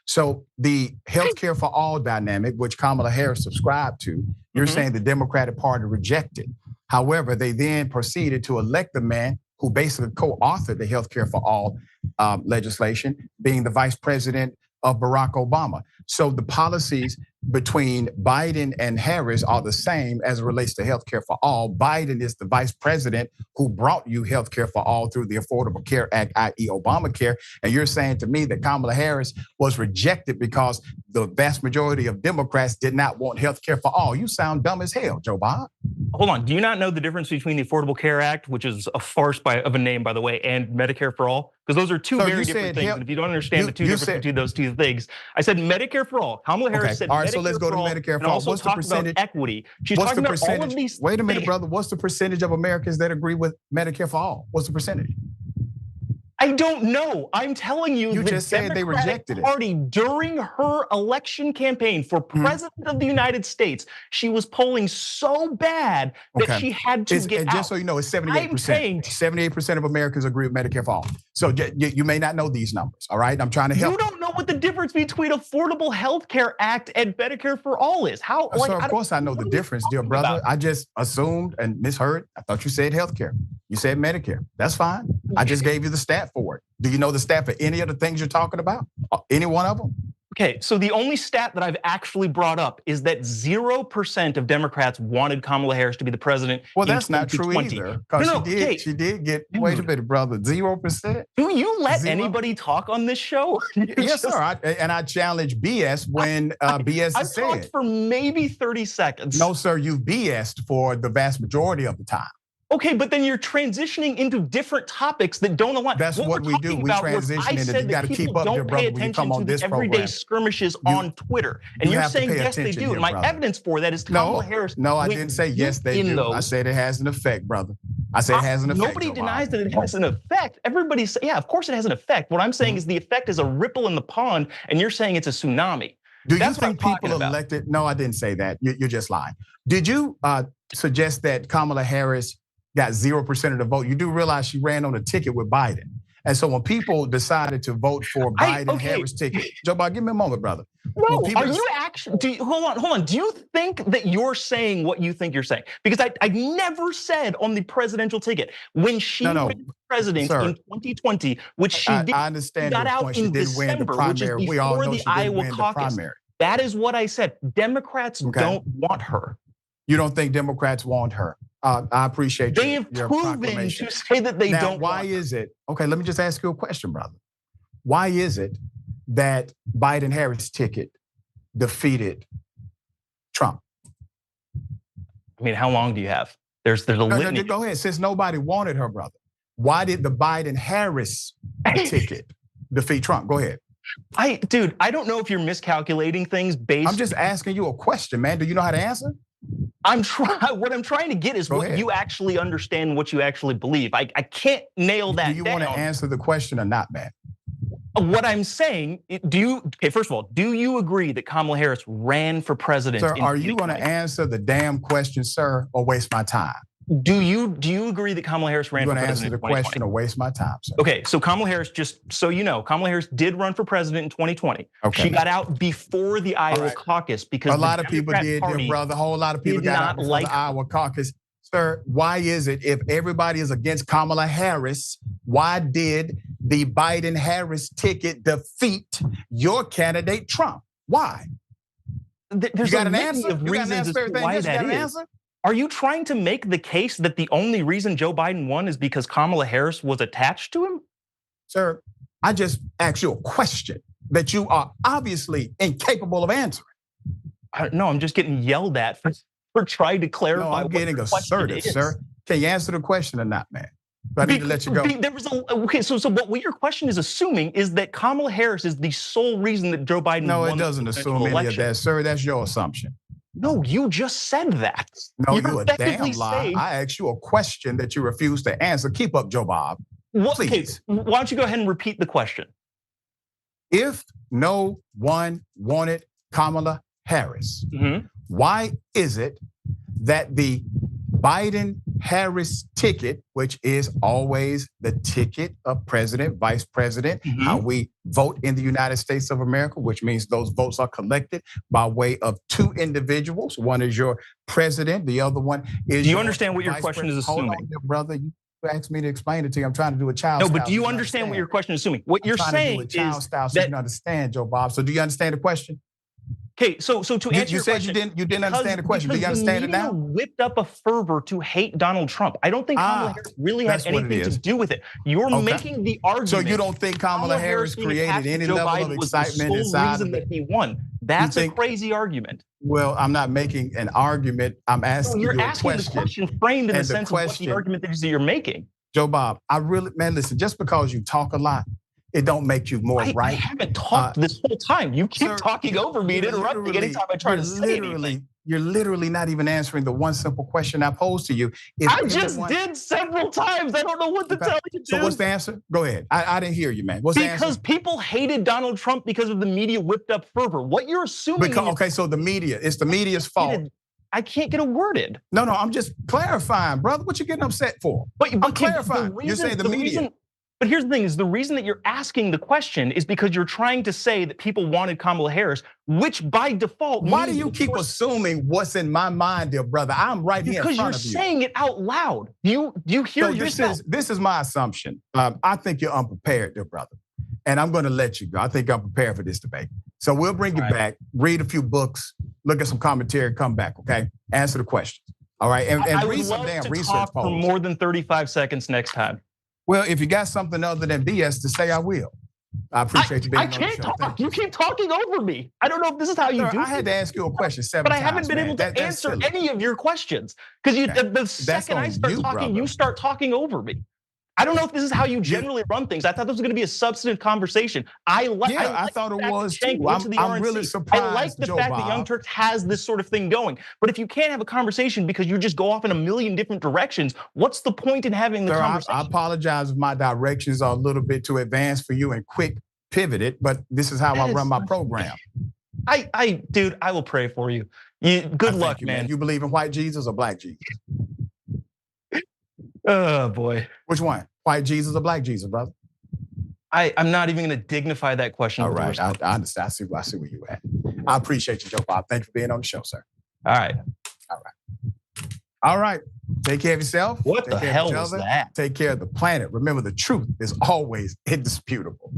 Speaker 3: So the healthcare for all dynamic, which Kamala Harris subscribed to, you're saying the Democratic Party rejected. However, they then proceeded to elect the man who basically co-authored the healthcare for all legislation, being the vice president of Barack Obama. So the policies between Biden and Harris are the same as it relates to healthcare for all. Biden is the vice president who brought you healthcare for all through the Affordable Care Act, i.e. Obamacare. And you're saying to me that Kamala Harris was rejected because the vast majority of Democrats did not want healthcare for all. You sound dumb as hell, Joe Bob.
Speaker 1: Hold on, do you not know the difference between the Affordable Care Act, which is a farce of a name, by the way, and Medicare for all? Because those are two very different things. And if you don't understand the difference between those two things, I said Medicare for all. Kamala Harris said Medicare
Speaker 3: so let's go to Medicare for all.
Speaker 1: What's the percentage? About equity. She's talking about all of these.
Speaker 3: Wait a minute, brother. What's the percentage of Americans that agree with Medicare for all? What's the percentage?
Speaker 1: I don't know. I'm telling you,
Speaker 3: the just said they rejected
Speaker 1: Party during her election campaign for president of the United States, she was polling so bad that she had to get out.
Speaker 3: Just so you know, it's 78%. 78% of Americans agree with Medicare for all. So you may not know these numbers, all right? I'm trying to help.
Speaker 1: You don't know what the difference between Affordable Health Care Act and Medicare for all is. How?
Speaker 3: So of course I know the difference, dear brother. I just assumed and misheard. I thought you said healthcare. You said Medicare. That's fine. I just gave you the stat for it. Do you know the stat for any of the things you're talking about? Any one of them?
Speaker 1: Okay, so the only stat that I've actually brought up is that 0% of Democrats wanted Kamala Harris to be the president.
Speaker 3: Well, that's not true either. Because she did get, wait a minute, brother, 0%?
Speaker 1: Do you let anybody talk on this show?
Speaker 3: Yes, sir. I challenge BS when BS is said.
Speaker 1: I've talked for maybe 30 seconds.
Speaker 3: No, sir, you've BS'd for the vast majority of the time.
Speaker 1: Okay, but then you're transitioning into different topics that don't align.
Speaker 3: That's what we do. We transition into. You got to keep up, dear brother, when you come on this program.
Speaker 1: Everyday skirmishes on Twitter, and you're saying yes, they do. And my evidence for that is Kamala Harris.
Speaker 3: No, I didn't say yes, they do. I said it has an effect, brother. I said it has an effect.
Speaker 1: Nobody denies that it has an effect. Everybody's saying, yeah, of course it has an effect. What I'm saying is the effect is a ripple in the pond, and you're saying it's a tsunami.
Speaker 3: Do you think people elected? No, I didn't say that. You're just lying. Did you suggest that Kamala Harris got 0% of the vote? You do realize she ran on a ticket with Biden. And so when people decided to vote for Biden-Harris ticket, Joe Biden, give me a moment, brother.
Speaker 1: No, are you actually, hold on. Do you think that you're saying what you think you're saying? Because I never said on the presidential ticket, when she ran president in 2020, which she did,
Speaker 3: I understand
Speaker 1: got out in December, which is before the Iowa caucus. That is what I said. Democrats don't want her.
Speaker 3: You don't think Democrats want her? I appreciate
Speaker 1: they have proven to say that they don't.
Speaker 3: Why is it? Okay, let me just ask you a question, brother. Why is it that Biden-Harris ticket defeated Trump?
Speaker 1: I mean, how long do you have? There's a litany.
Speaker 3: Go ahead. Since nobody wanted her, brother, why did the Biden-Harris ticket defeat Trump? Go ahead.
Speaker 1: Dude, I don't know if you're miscalculating things based.
Speaker 3: I'm just asking you a question, man. Do you know how to answer?
Speaker 1: What I'm trying to get is what you actually understand, what you actually believe. I can't nail that down.
Speaker 3: Do you want to answer the question or not, man?
Speaker 1: What I'm saying, first of all, do you agree that Kamala Harris ran for president?
Speaker 3: Sir, are you going to answer the damn question, sir, or waste my time?
Speaker 1: Do you agree that Kamala Harris ran for president?
Speaker 3: You're going to answer the question or waste my time, sir.
Speaker 1: Okay, so Kamala Harris, just so you know, Kamala Harris did run for president in 2020.
Speaker 3: Okay.
Speaker 1: She got out before the Iowa caucus because
Speaker 3: a lot of people did, dear brother. A whole lot of people got out before the Iowa caucus. Sir, why is it if everybody is against Kamala Harris, why did the Biden-Harris ticket defeat your candidate, Trump? Why?
Speaker 1: There's
Speaker 3: you got
Speaker 1: a
Speaker 3: an answer?
Speaker 1: Of reasons as to why that is. Are you trying to make the case that the only reason Joe Biden won is because Kamala Harris was attached to him?
Speaker 3: Sir, I just asked you a question that you are obviously incapable of answering.
Speaker 1: No, I'm just getting yelled at for trying to clarify.
Speaker 3: No, I'm getting assertive, sir. Can you answer the question or not, man? But I need to let you go.
Speaker 1: So what your question is assuming is that Kamala Harris is the sole reason that Joe Biden won.
Speaker 3: No, it doesn't assume any of that, sir. That's your assumption.
Speaker 1: No, you just said that.
Speaker 3: No, you're a damn lie. I asked you a question that you refused to answer. Keep up, Joe Bob. Please.
Speaker 1: Okay, why don't you go ahead and repeat the question?
Speaker 3: If no one wanted Kamala Harris, why is it that the Biden-Harris ticket, which is always the ticket of president, vice president, how we vote in the United States of America, which means those votes are collected by way of two individuals. One is your president, the other one is.
Speaker 1: Do you understand what your question is assuming?
Speaker 3: Hold on, brother. You asked me to explain it to you. I'm trying to do a child.
Speaker 1: No, but do you understand what your question is assuming? What you're saying is
Speaker 3: that you can understand, Joe Bob. So do you understand the question?
Speaker 1: Okay, so to answer your question,
Speaker 3: you didn't understand the question. Do you understand it now?
Speaker 1: The media whipped up a fervor to hate Donald Trump. I don't think Kamala Harris really had anything to do with it. You're making the argument.
Speaker 3: So you don't think Kamala Harris created any level of excitement inside of
Speaker 1: that he won? That's a crazy argument.
Speaker 3: Well, I'm not making an argument. I'm asking you a question.
Speaker 1: You're asking the question framed in the sense of what the argument that you're making.
Speaker 3: Joe Bob, man, listen, just because you talk a lot, it don't make you more right.
Speaker 1: I haven't talked this whole time. You keep talking over me and interrupting anytime I try to say anything.
Speaker 3: You're literally not even answering the one simple question I posed to you.
Speaker 1: I just did several times. I don't know what to tell you.
Speaker 3: So what's the answer? Go ahead. I didn't hear you, man. What's the answer?
Speaker 1: Because people hated Donald Trump because of the media whipped up fervor. What you're assuming
Speaker 3: so the media, it's the media's fault.
Speaker 1: I can't get a word in.
Speaker 3: No, I'm just clarifying, brother. What you getting upset for?
Speaker 1: But
Speaker 3: I'm clarifying. You say the media.
Speaker 1: But here's the thing: is the reason that you're asking the question is because you're trying to say that people wanted Kamala Harris, which by default.
Speaker 3: Why do you keep assuming what's in my mind, dear brother? I'm right here in front of you.
Speaker 1: Because you're saying it out loud. You hear yourself.
Speaker 3: This is my assumption. I think you're unprepared, dear brother, and I'm going to let you go. I think I'm prepared for this debate. So we'll bring you back, read a few books, look at some commentary, come back. Okay, answer the questions. All right, and read some damn research polls.
Speaker 1: For more than 35 seconds next time.
Speaker 3: Well, if you got something other than BS to say, I will. I appreciate you being on the show.
Speaker 1: I can't talk. You keep talking over me. I don't know if this is how you do it.
Speaker 3: I had to ask you a question 7 times.
Speaker 1: But I haven't been able to answer any of your questions. Because the second I start talking, you start talking over me. I don't know if this is how you generally run things. I thought this was going to be a substantive conversation. I
Speaker 3: thought it was too. I'm really surprised.
Speaker 1: I like the fact that Young Turks has this sort of thing going. But if you can't have a conversation because you just go off in a million different directions, what's the point in having the conversation?
Speaker 3: I apologize if my directions are a little bit too advanced for you and quick pivoted, but this is how I run my program.
Speaker 1: Dude, I will pray for you. Good luck, man.
Speaker 3: You believe in white Jesus or black Jesus?
Speaker 1: Oh boy.
Speaker 3: Which one? White Jesus or black Jesus, brother?
Speaker 1: I'm not even going to dignify that question.
Speaker 3: All right, I understand. I see where you at. I appreciate you, Joe Bob. Thank you for being on the show, sir.
Speaker 1: All right.
Speaker 3: All right. Take care of yourself.
Speaker 1: What the hell was that?
Speaker 3: Take care of the planet. Remember, the truth is always indisputable.